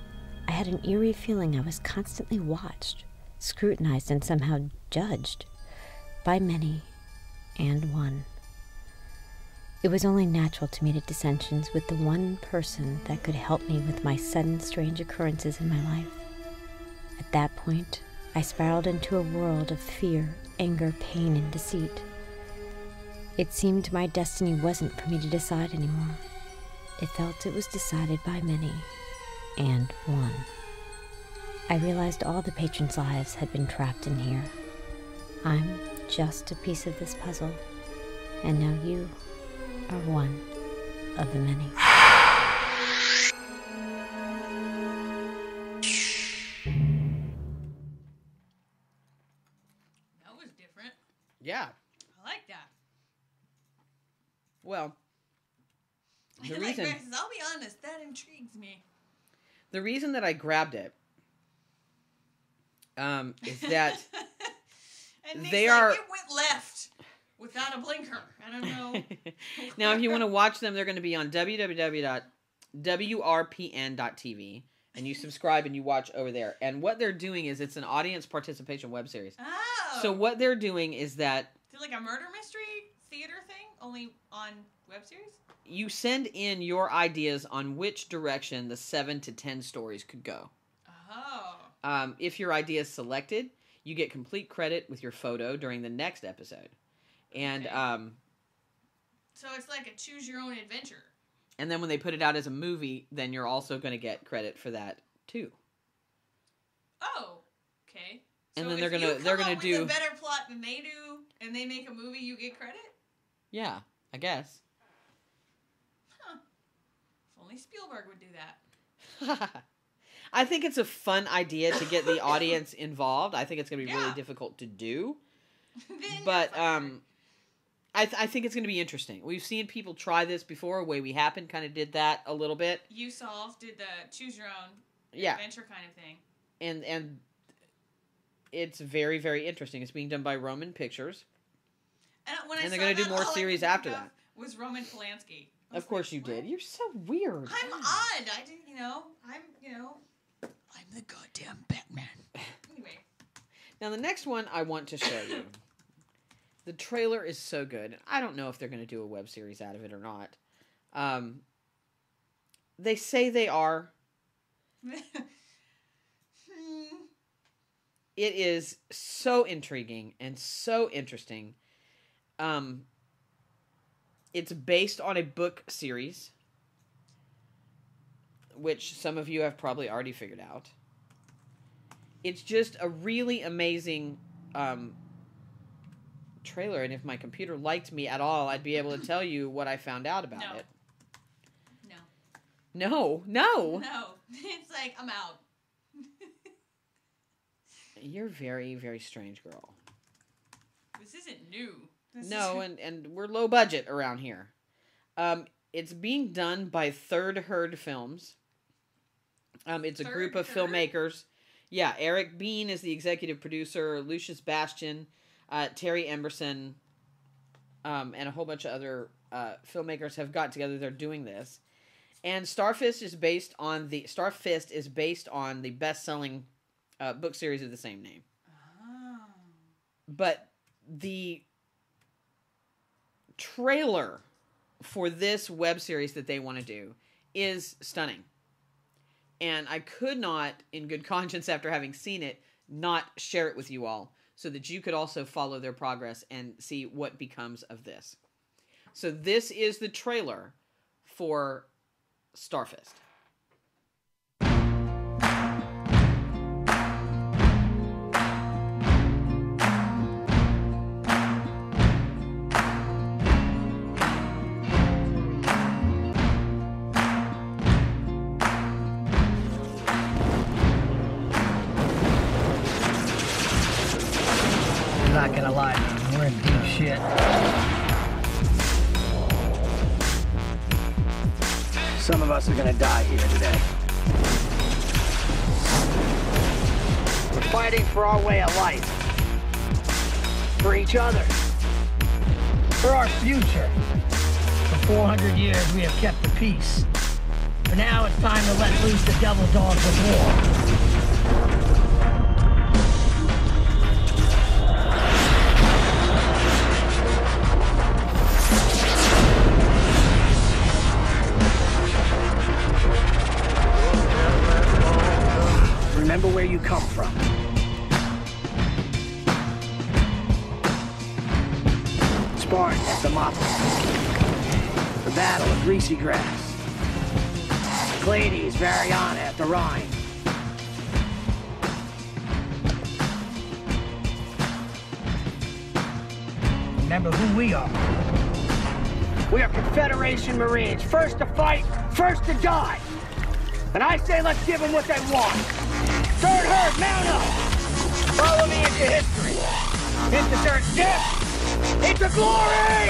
I had an eerie feeling I was constantly watched, scrutinized, and somehow judged by many and one. It was only natural to meet at dissensions with the one person that could help me with my sudden strange occurrences in my life. At that point, I spiraled into a world of fear, anger, pain, and deceit. It seemed my destiny wasn't for me to decide anymore. It felt it was decided by many and one. I realized all the patrons' lives had been trapped in here. I'm just a piece of this puzzle, and now you are one of the many. That was different. Yeah. I like that. Well, the Like reason verses, I'll be honest, that intrigues me. the reason that I grabbed it is that And Nick's they like, are. it went left without a blinker. I don't know. Now, if you want to watch them, they're going to be on www.wrpn.tv, and you subscribe and you watch over there. And what they're doing is it's an audience participation web series. Oh. So what they're doing is that Is it like a murder mystery theater thing, only on web series? you send in your ideas on which direction the 7 to 10 stories could go. Oh. If your idea is selected, you get complete credit with your photo during the next episode. And So it's like a choose your own adventure. and then when they put it out as a movie, then you're also going to get credit for that too. Oh, okay. And So then if they're you gonna come up do with a better plot than they do, and they make a movie, you get credit. yeah, I guess. Huh. If only Spielberg would do that. I think it's a fun idea to get the audience involved. I think it's going to be really Yeah. difficult to do. Then But I think it's going to be interesting. We've seen people try this before. Way We Happen kind of did that a little bit. Usolve did the choose your own Yeah. adventure kind of thing. And it's very, very interesting. It's being done by Roman Pictures. When I And they're saw going to do that, more all I series could think after of that. Was Roman Polanski. Of course you did. You're so weird. I'm odd. I didn't, I'm the goddamn Batman. Anyway. Now, the next one I want to show you. The trailer is so good. I don't know if they're going to do a web series out of it or not. They say they are. It is so intriguing and so interesting. It's based on a book series, which some of you have probably already figured out. It's just a really amazing trailer, and if my computer liked me at all, I'd be able to tell you what I found out about it. No. No. It's like, I'm out. You're a very, very strange girl. This isn't new. No, and we're low budget around here. It's being done by Third Herd Films. It's a group of filmmakers. Yeah, Eric Bean is the executive producer, Lucius Bastian, Terry Emberson, and a whole bunch of other filmmakers have got together. They're doing this. And Starfist is based on the best-selling book series of the same name. Oh. But the trailer for this web series that they want to do is stunning. And I could not, in good conscience after having seen it, not share it with you all so that you could also follow their progress and see what becomes of this. So this is the trailer for Starfist. I'm not gonna lie, man, we're in deep shit. Some of us are gonna die here today. fighting for our way of life. For each other. For our future. For 400 years we have kept the peace. But now it's time to let loose the devil dogs of war. Remember where you come from. Spartan at Thermopylae. The Battle of Greasy Grass. Clades, Variana at the Rhine. Remember who we are. We are Confederation Marines, first to fight, first to die. And I say let's give them what they want. Third herd, mount up! Follow me into history. Into their death! Into glory!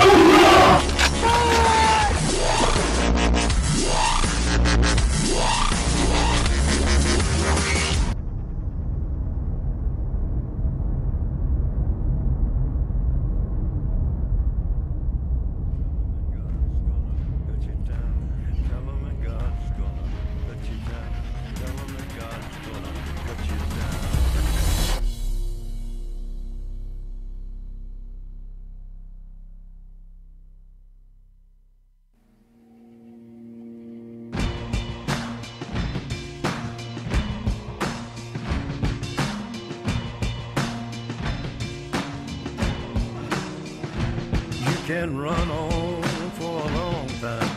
Can run on for a long time,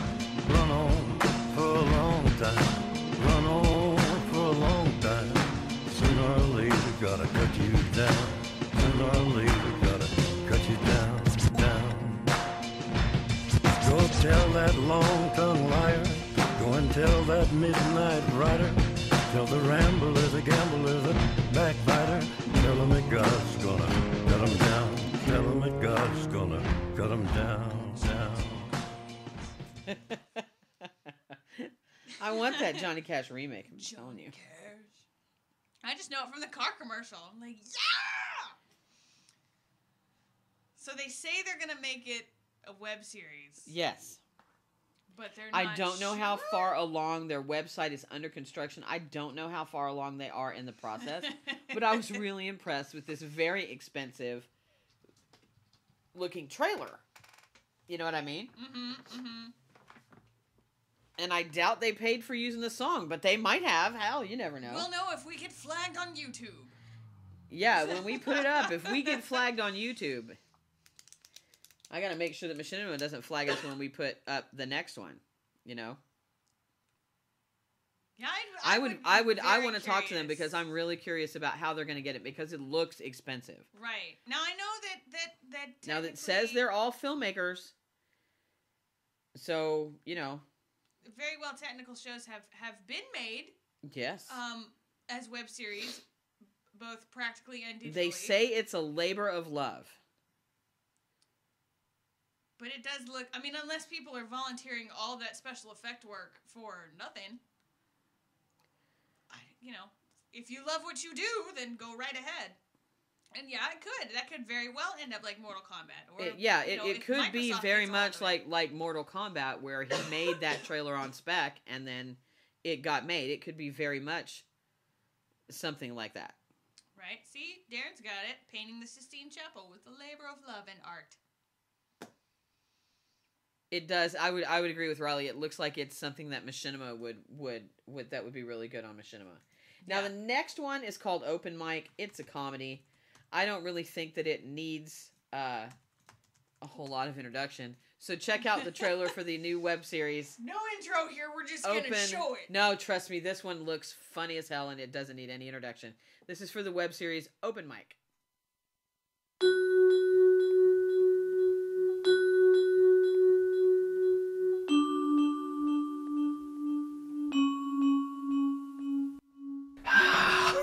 run on for a long time, run on for a long time. Sooner or later, gotta cut you down. Sooner or later, gotta cut you down, down. Go tell that long-tongued liar, go and tell that midnight rider, tell the rambler, the gambler, the backbiter, tell him that God's gonna cut him down. Tell him that God's gonna cut him down, down. I want that Johnny Cash remake. I'm telling you. I just know it from the car commercial. I'm like, yeah! So they say they're going to make it a web series. Yes. But they're not I don't know how far along their website is under construction. I don't know how far along they are in the process. But I was really impressed with this very expensive looking trailer. You know what I mean? Mm-hmm, mm-hmm. And I doubt they paid for using the song, but they might have. Hell, you never know. We'll know if we get flagged on YouTube. Yeah, when we put it up, if we get flagged on YouTube, I gotta make sure that Machinima doesn't flag us when we put up the next one. You know? Yeah, I want to talk to them because I'm really curious about how they're going to get it because it looks expensive. Right. Now I know that now that says they're all filmmakers. So, you know, very well technical shows have been made. Yes. As web series, both practically and digitally. They say it's a labor of love. But it does look, I mean, unless people are volunteering all that special effect work for nothing. You know, if you love what you do, then go right ahead. And yeah, that could very well end up like Mortal Kombat. Or it could be very much like Mortal Kombat, where he made that trailer on spec and then it got made. It could be very much something like that. Right. See, Darren's got it. Painting the Sistine Chapel with the labor of love and art. It does. I would agree with Riley. It looks like it's something that Machinima would that would be really good on Machinima. Now, the next one is called Open Mic. It's a comedy. I don't really think that it needs a whole lot of introduction. So check out the trailer for the new web series. No intro here. We're just going to show it. No, trust me. This one looks funny as hell, and it doesn't need any introduction. This is for the web series Open Mic.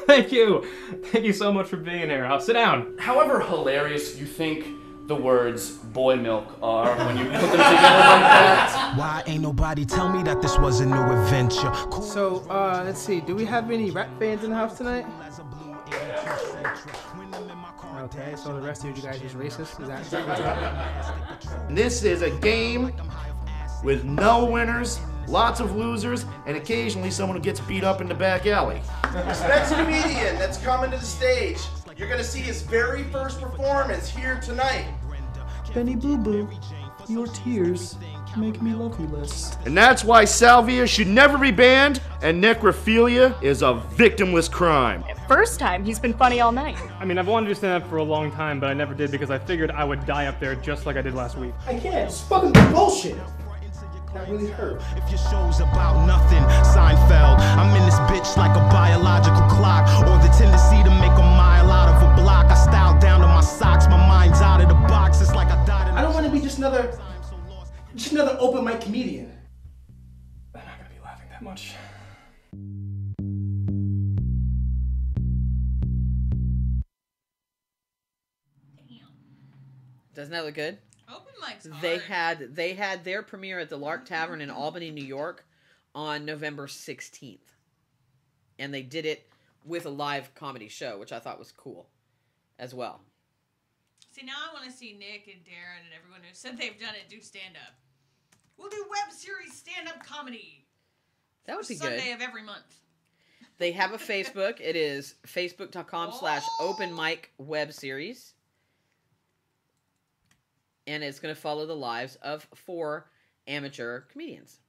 Thank you. Thank you so much for being here. I'll sit down. However hilarious you think the words boy milk are when you put them together like that. Why ain't nobody tell me that this was a new adventure? So, let's see. Do we have any rap fans in the house tonight? Okay, so the rest of you guys is racist? Is that what's up? This is a game with no winners, lots of losers, and occasionally someone who gets beat up in the back alley. This next comedian that's coming to the stage, you're gonna see his very first performance here tonight. Benny Boo Boo, your tears make me love you less. And that's why salvia should never be banned, and necrophilia is a victimless crime. First time, he's been funny all night. I mean, I've wanted to stand up for a long time, but I never did because I figured I would die up there just like I did last week. I can't. It's fucking bullshit. That really hurt. If your show's about nothing, Seinfeld, I'm in this bitch like a biological clock, or the tendency to make a mile out of a block. I style down to my socks, my mind's out of the box. It's like I died in I don't want to be just another open mic comedian. I'm not gonna be laughing that much. Doesn't that look good? Open mic's hard. They had their premiere at the Lark Tavern in Albany, New York on November 16th. And they did it with a live comedy show, which I thought was cool as well. See, now I want to see Nick and Darren and everyone who said they've done it do stand-up. We'll do web series stand-up comedy. That would be good. Sunday of every month. They have a Facebook. It is facebook.com/open mic web series. And it's going to follow the lives of 4 amateur comedians.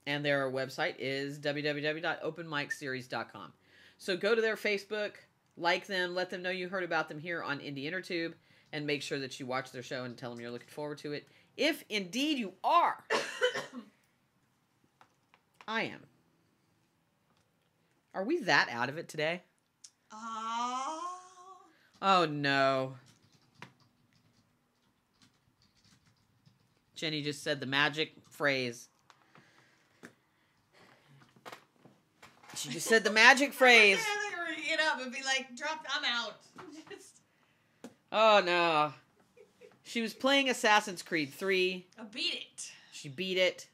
And their website is www.openmicseries.com. So go to their Facebook, like them, let them know you heard about them here on Indie Intertube, and make sure that you watch their show and tell them you're looking forward to it. If indeed you are. I am. Are we that out of it today? Oh no. Jenny just said the magic phrase. She just said the magic phrase. I'm gonna get up and be like, I'm out. Oh no. She was playing Assassin's Creed 3. I beat it. She beat it.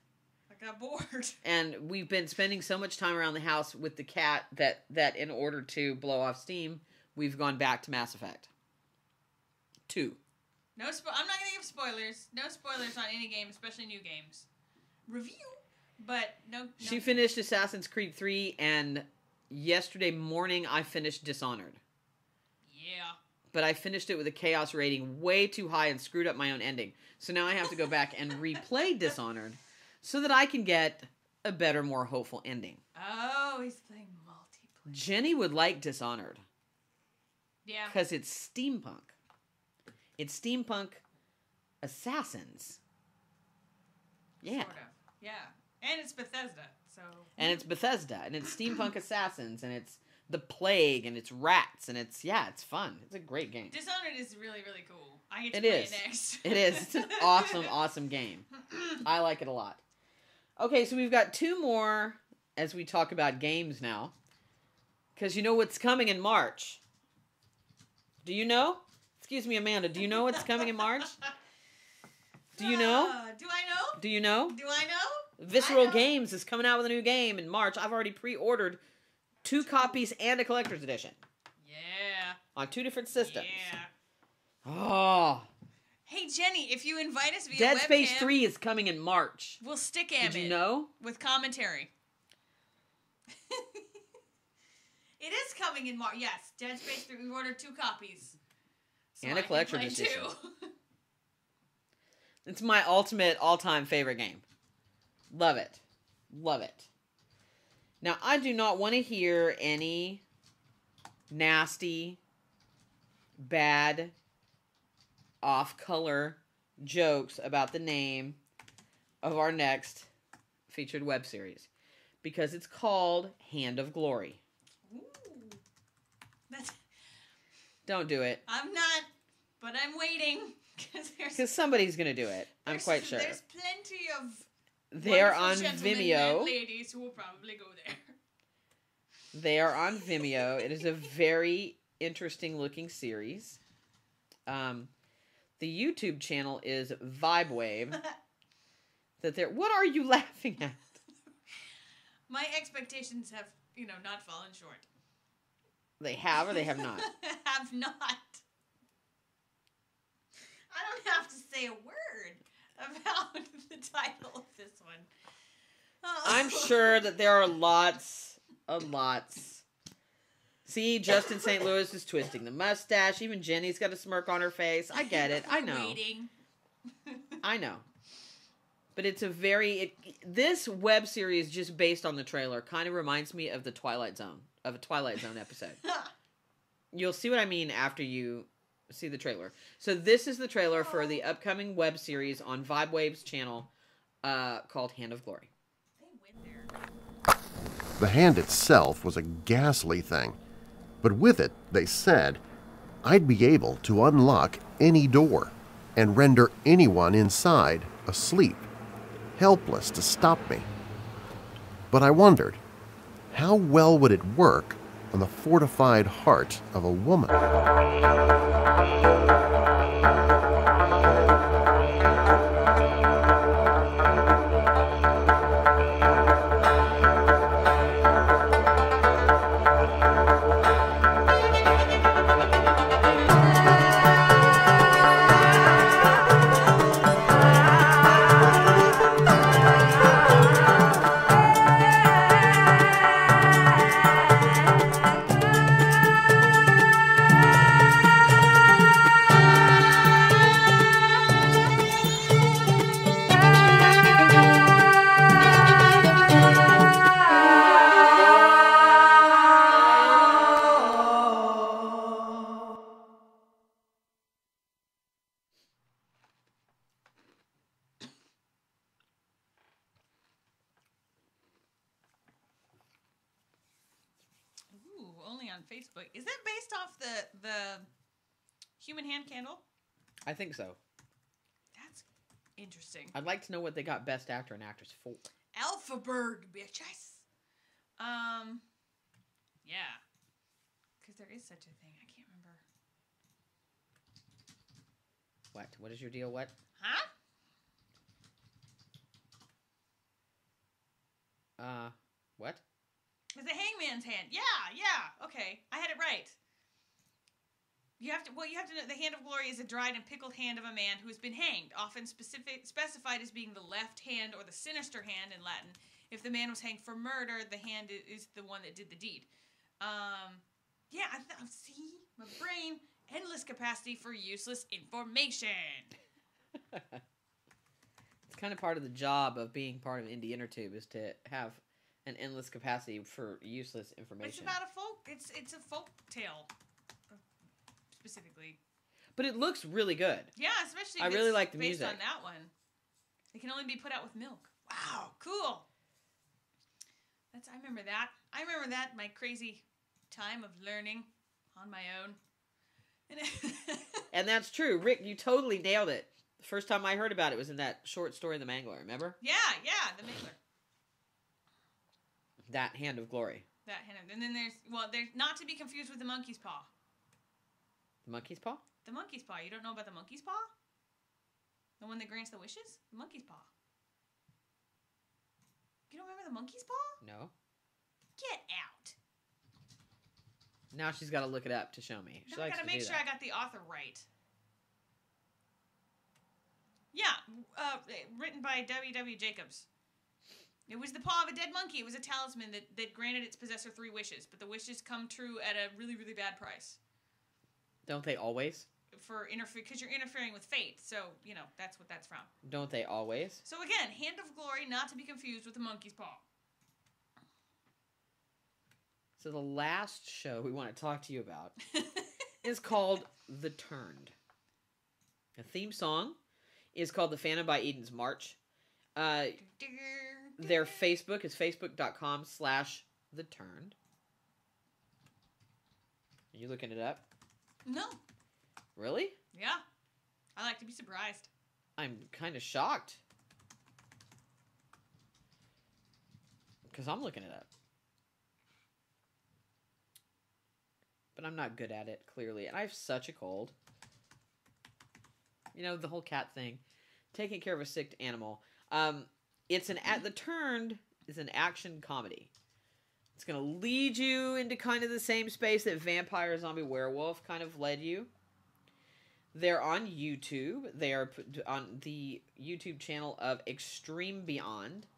I got bored. And we've been spending so much time around the house with the cat that in order to blow off steam, we've gone back to Mass Effect 2. I'm not gonna give spoilers. No spoilers on any game, especially new games. Review, but no. She finished Assassin's Creed 3, and yesterday morning I finished Dishonored. Yeah. But I finished it with a chaos rating way too high and screwed up my own ending. So now I have to go back and replay Dishonored so that I can get a better, more hopeful ending. Oh, he's playing multiplayer. Jenny would like Dishonored. Yeah. Because it's steampunk. It's steampunk assassins. Yeah. Sort of. Yeah. And it's Bethesda, so. And it's Bethesda, and it's steampunk assassins, and it's the plague, and it's rats, and it's fun. It's a great game. Dishonored is really, really cool. I get to play it next. It is. It's an awesome, awesome game. I like it a lot. Okay, so we've got 2 more as we talk about games now. Because you know what's coming in March. Do you know? Excuse me, Amanda. Do you know what's coming in March? Do you know? Do I know? Do you know? Do I know? Visceral Games is coming out with a new game in March. I've already pre-ordered 2 copies and a collector's edition. Yeah. On 2 different systems. Yeah. Oh. Hey, Jenny, if you invite us via Dead webcam, Space 3 is coming in March. We'll stick Did you know? With commentary. It is coming in March. Yes, Dead Space 3. We ordered 2 copies. So and a collector's edition. 2. It's my ultimate all-time favorite game. Love it. Love it. Now, I do not want to hear any nasty, bad, off-color jokes about the name of our next featured web series. Because it's called Hand of Glory. Ooh. Don't do it. I'm not, but I'm waiting. Because somebody's going to do it. I'm quite sure. There's plenty of They're on gentlemen Vimeo. and ladies who will probably go there. They are on Vimeo. It is a very interesting looking series. The YouTube channel is Vibewave. What are you laughing at? My expectations have, not fallen short. They have or they have not? Have not. I don't have to say a word about the title of this one. I'm sure that there are lots of lots. See, Justin St. Louis is twisting the mustache. Even Jenny's got a smirk on her face. I get it. I know. Waiting. I know. But it's a this web series, just based on the trailer, kind of reminds me of the Twilight Zone, of a Twilight Zone episode. You'll see what I mean after you see the trailer. So this is the trailer for the upcoming web series on Vibe Waves channel called Hand of Glory. The hand itself was a ghastly thing, but with it, they said, I'd be able to unlock any door and render anyone inside asleep, helpless to stop me. But I wondered, how well would it work on the fortified heart of a woman? Facebook. Is that based off the human hand candle? I think so. That's interesting. I'd like to know what they got Best Actor and Actress for. Alpha Bird, bitches. Yeah. Because there is such a thing. I can't remember. What? What is your deal? What? Huh? What? It's a hangman's hand. Yeah. Okay, I had it right. You have to know the Hand of Glory is a dried and pickled hand of a man who has been hanged, often specified as being the left hand or the sinister hand in Latin. If the man was hanged for murder, the hand is the one that did the deed. Yeah, see, my brain, endless capacity for useless information. It's kind of part of the job of being part of Indie Intertube is to have an endless capacity for useless information. It's about a folk. It's a folk tale, specifically. But it looks really good. Yeah, especially if I really like the based music on that one. It can only be put out with milk. Wow, cool. I remember that. I remember that, my crazy time of learning on my own. And that's true. Rick, you totally nailed it. The first time I heard about it was in that short story, The Mangler, remember? Yeah, The Mangler. That Hand of Glory. And then there's not to be confused with the monkey's paw. The monkey's paw? The monkey's paw. You don't know about the monkey's paw? The one that grants the wishes? The monkey's paw. You don't remember the monkey's paw? No. Get out. Now she's got to look it up to show me. Now I got to make sure I got the author right. Yeah, written by W.W. Jacobs. It was the paw of a dead monkey. It was a talisman that granted its possessor 3 wishes, but the wishes come true at a really, really bad price. Don't they always? Because you're interfering with fate, so, that's what that's from. Don't they always? So again, Hand of Glory, not to be confused with the monkey's paw. So the last show we want to talk to you about is called The Turned. The theme song is called The Phantom by Eden's March. Their Facebook is facebook.com/theturned. Are you looking it up? No. Really? Yeah. I like to be surprised. I'm kind of shocked. Because I'm looking it up. But I'm not good at it, clearly. And I have such a cold. The whole cat thing. Taking care of a sick animal. The Turned is an action comedy. It's going to lead you into kind of the same space that Vampire Zombie Werewolf kind of led you. They're on YouTube. They are on the YouTube channel of Extreme Beyond.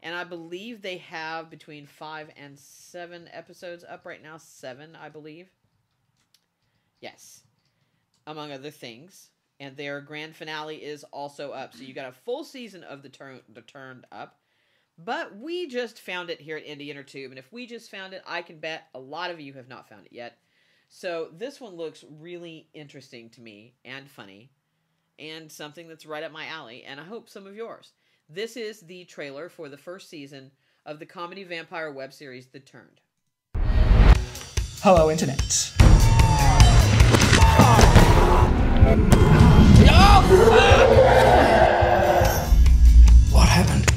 And I believe they have between 5 and 7 episodes up right now. 7, I believe. Yes. Among other things. And their grand finale is also up. So you got a full season of the Turned up. But we just found it here at Indie Intertube. And if we just found it, I can bet a lot of you have not found it yet. So this one looks really interesting to me and funny. And something that's right up my alley. And I hope some of yours. This is the trailer for the first season of the comedy vampire web series, The Turned. Hello, Internet. What happened?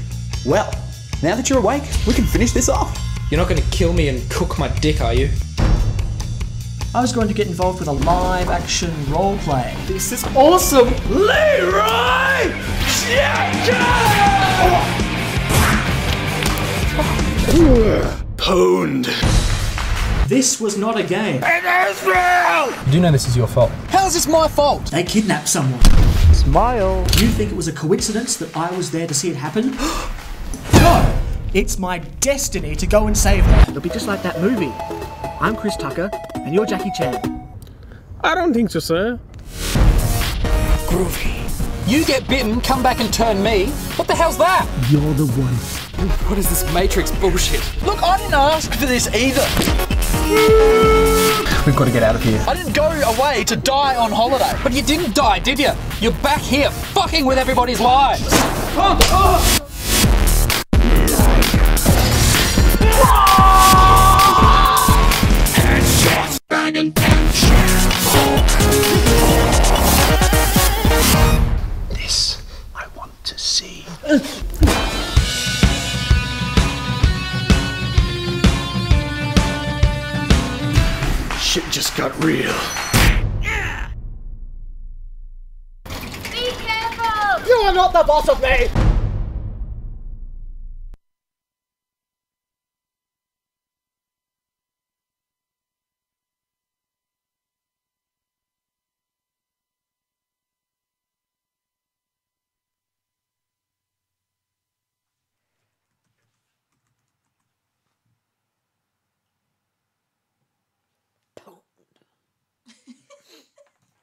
Well, now that you're awake, we can finish this off. You're not going to kill me and cook my dick, are you? I was going to get involved with a live-action role-play. This is awesome! Leroy Pwned. This was not a game. It is real! I do know this is your fault. How is this my fault? They kidnapped someone. Smile. Do you think it was a coincidence that I was there to see it happen? No! It's my destiny to go and save her. It'll be just like that movie. I'm Chris Tucker, and you're Jackie Chan. I don't think so, sir. Groovy. You get bitten, come back and turn me. What the hell's that? You're the one. What is this Matrix bullshit? Look, I didn't ask for this either. We've got to get out of here. I didn't go away to die on holiday. But you didn't die, did you? You're back here, fucking with everybody's lives. Headshots, banging This I want to see. Shit just got real. Be careful! You are not the boss of me!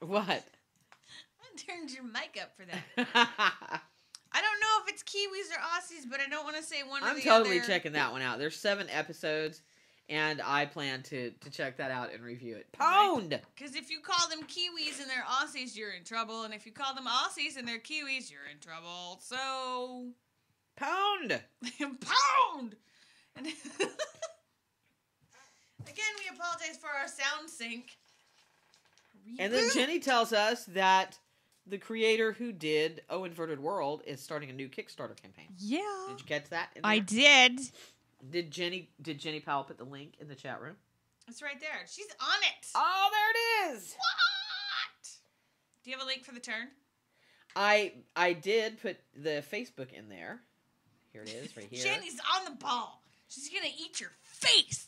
What? I turned your mic up for that. I don't know if it's Kiwis or Aussies, but I don't want to say one or the other. I'm totally checking that one out. There's 7 episodes, and I plan to check that out and review it. Pwned! Because if you call them Kiwis and they're Aussies, you're in trouble. And if you call them Aussies and they're Kiwis, you're in trouble. So... Pwned! Pwned! And again, we apologize for our sound sync. And then Jenny tells us that the creator who did Oh Inverted World is starting a new Kickstarter campaign. Yeah. Did you catch that? I did. Did Jenny Powell put the link in the chat room? It's right there. She's on it. Oh, there it is. What? Do you have a link for the turn? I did put the Facebook in there. Here it is, right here. Jenny's on the ball. She's gonna eat your face.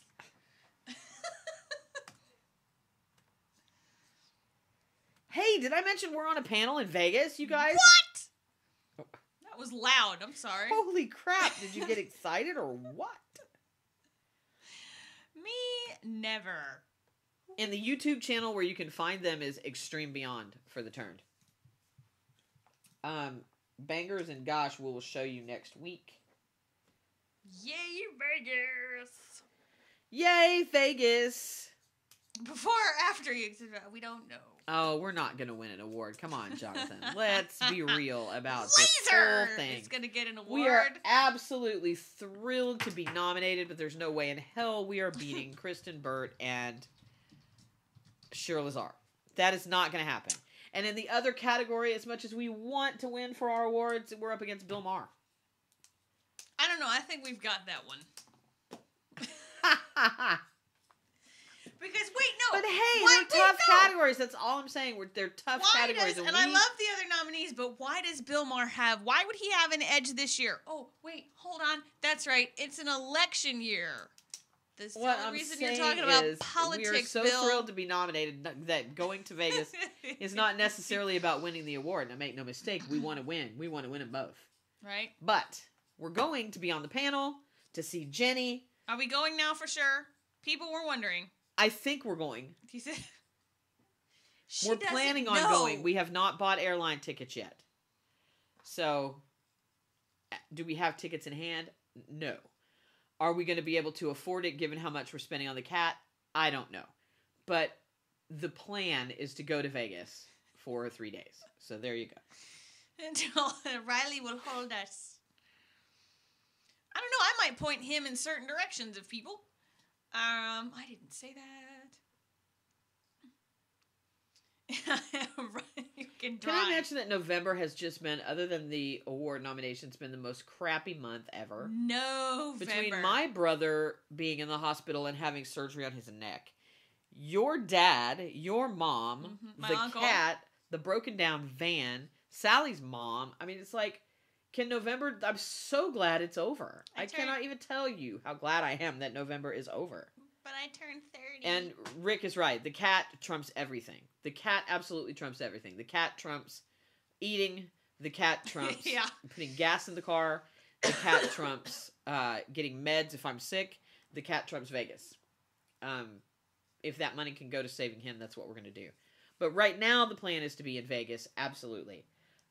Hey, did I mention we're on a panel in Vegas, you guys? What? That was loud. I'm sorry. Holy crap. Did you get excited or what? Me, never. And the YouTube channel where you can find them is Extreme Beyond for the Turned. Bangers and Gosh will show you next week. Yay, Vegas. Yay, Vegas. Before or after you, we don't know. Oh, we're not going to win an award. Come on, Jonathan. Let's be real about this Laser whole thing. is going to get an award. We are absolutely thrilled to be nominated, but there's no way in hell we are beating Kristen Burt and Shira Lazar. That is not going to happen. And in the other category, as much as we want to win for our awards, we're up against Bill Maher. I don't know. I think we've got that one. Because, wait, no. But hey, they're tough categories. That's all I'm saying. They're tough categories. And I love the other nominees, but why does Bill Maher why would he have an edge this year? Oh, wait, hold on. That's right. It's an election year. The What only I'm reason you're saying talking about is politics, we are so Bill. thrilled to be nominated that going to Vegas is not necessarily about winning the award. Now, make no mistake, we want to win. We want to win them both. Right? But we're going to be on the panel to see Jenny. Are we going now for sure? People were wondering. I think we're going. He said, We're planning on going. We have not bought airline tickets yet. So, do we have tickets in hand? No. Are we going to be able to afford it given how much we're spending on the cat? I don't know. But the plan is to go to Vegas for 3 days. So there you go. Until Riley will hold us. I don't know. I might point him in certain directions of people. I didn't say that. You can I mention that November has just been, other than the award nominations, been the most crappy month ever? November. Between my brother being in the hospital and having surgery on his neck, your dad, your mom, My the uncle. cat, the broken down van, Sally's mom. I mean, it's like, November, I'm so glad it's over. I cannot even tell you how glad I am that November is over. But I turned 30. And Rick is right. The cat trumps everything. The cat absolutely trumps everything. The cat trumps eating. The cat trumps putting gas in the car. The cat trumps getting meds if I'm sick. The cat trumps Vegas. If that money can go to saving him, that's what we're going to do. But right now, the plan is to be in Vegas. Absolutely.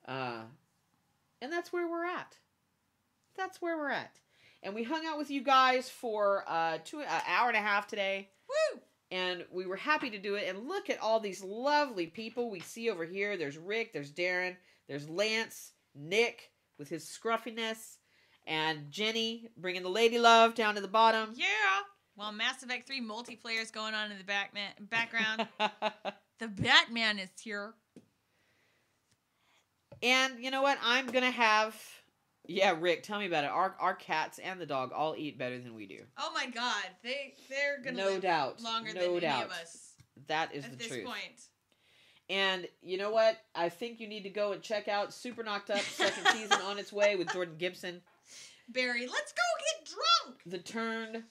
And that's where we're at. That's where we're at. And we hung out with you guys for an hour and a half today. Woo! And we were happy to do it. And look at all these lovely people we see over here. There's Rick, there's Darren, there's Lance, Nick with his scruffiness, and Jenny bringing the lady love down to the bottom. Yeah. While Mass Effect 3 multiplayer's going on in the background. The Batman is here. And you know what? I'm going to have... Yeah, Rick, tell me about it. Our cats and the dog all eat better than we do. Oh my God, they're gonna No live doubt. longer No than doubt. any of us. That is at the this truth. point. And you know what? I think you need to go and check out Super Knocked Up second season on its way with Jordan Gibson. Barry, let's go get drunk. The Turn,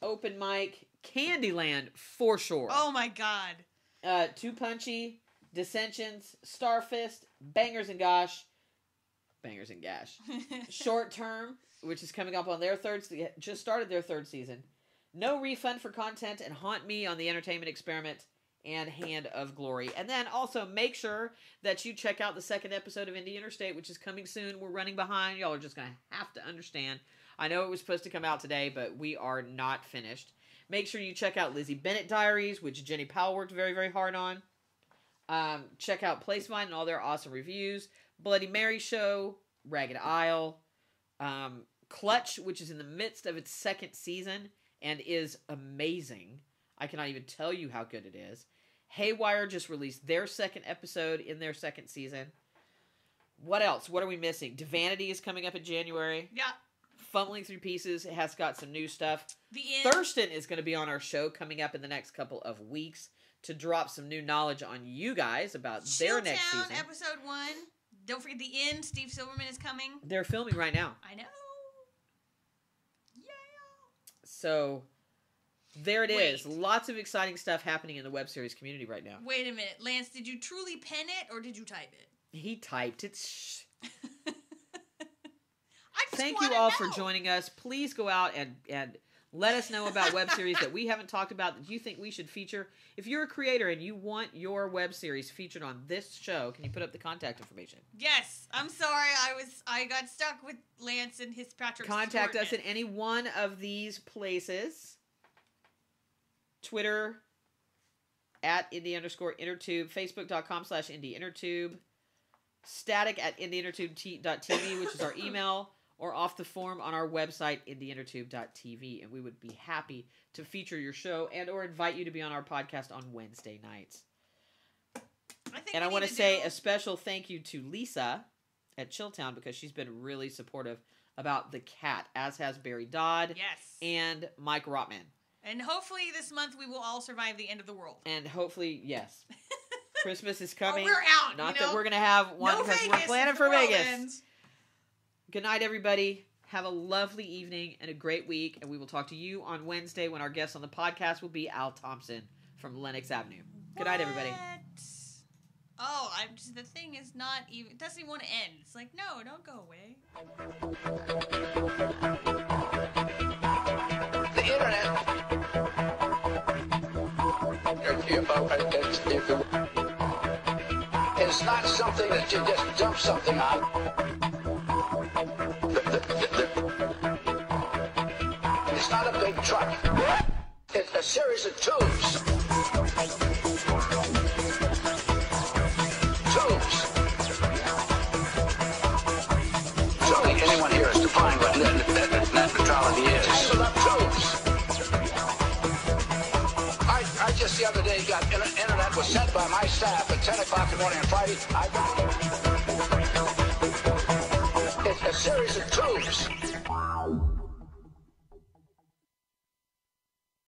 Open Mic, Candyland for sure. Oh my God. Too Punchy, Dissensions, Starfist, Bangers and Gash. Short Term, which is coming up on their just started their third season. No Refund for Content and Haunt Me on the Entertainment Experiment and Hand of Glory. And then also make sure that you check out the second episode of Indie Interstate, which is coming soon. We're running behind. Y'all are just going to have to understand. I know it was supposed to come out today, but we are not finished. Make sure you check out Lizzie Bennett Diaries, which Jenny Powell worked very, very hard on. Check out Placemine and all their awesome reviews. Bloody Mary Show, Ragged Isle, Clutch, which is in the midst of its second season and is amazing. I cannot even tell you how good it is. Haywire just released their second episode in their second season. What else? What are we missing? Divanity is coming up in January. Yeah. Fumbling Through Pieces has got some new stuff. The End. Thurston is going to be on our show coming up in the next couple of weeks to drop some new knowledge on you guys about their next Chilltown, season. episode 1. Don't forget The End. Steve Silverman is coming. They're filming right now. I know. So there it is. Lots of exciting stuff happening in the web series community right now. Wait a minute. Lance, did you truly pen it or did you type it? He typed it. Thank you all for joining us. Please go out and let us know about web series that we haven't talked about that you think we should feature. If you're a creator and you want your web series featured on this show, can you put up the contact information? Yes. I'm sorry. I got stuck with Lance and his Patrick. Contact us at any one of these places. Twitter at indie_intertube, facebook.com/indieintertube, static at indieintertube.tv, which is our email, or off the form on our website, indieintertube.tv, and we would be happy to feature your show and or invite you to be on our podcast on Wednesday nights. I want to say a special thank you to Lisa at Chilltown because she's been really supportive about the cat, as has Barry Dodd and Mike Rotman. And hopefully this month we will all survive the end of the world. And hopefully, yes. Christmas is coming. We're out. Not that we're going to have one because we're planning for Vegas. Good night, everybody. Have a lovely evening and a great week, and we will talk to you on Wednesday when our guest on the podcast will be Al Thompson from Lenox Avenue. Good night, everybody. Oh, the thing is not even, it doesn't even want to end. It's like, no, don't go away. The internet. It's not something that you just dump something on. It's not a big truck. It's a series of tubes. Surely anyone here has defined what net neutrality is. Tangled up tubes. I just the other day got internet was sent by my staff at 10 o'clock in the morning on Friday. I got it's a series of tubes.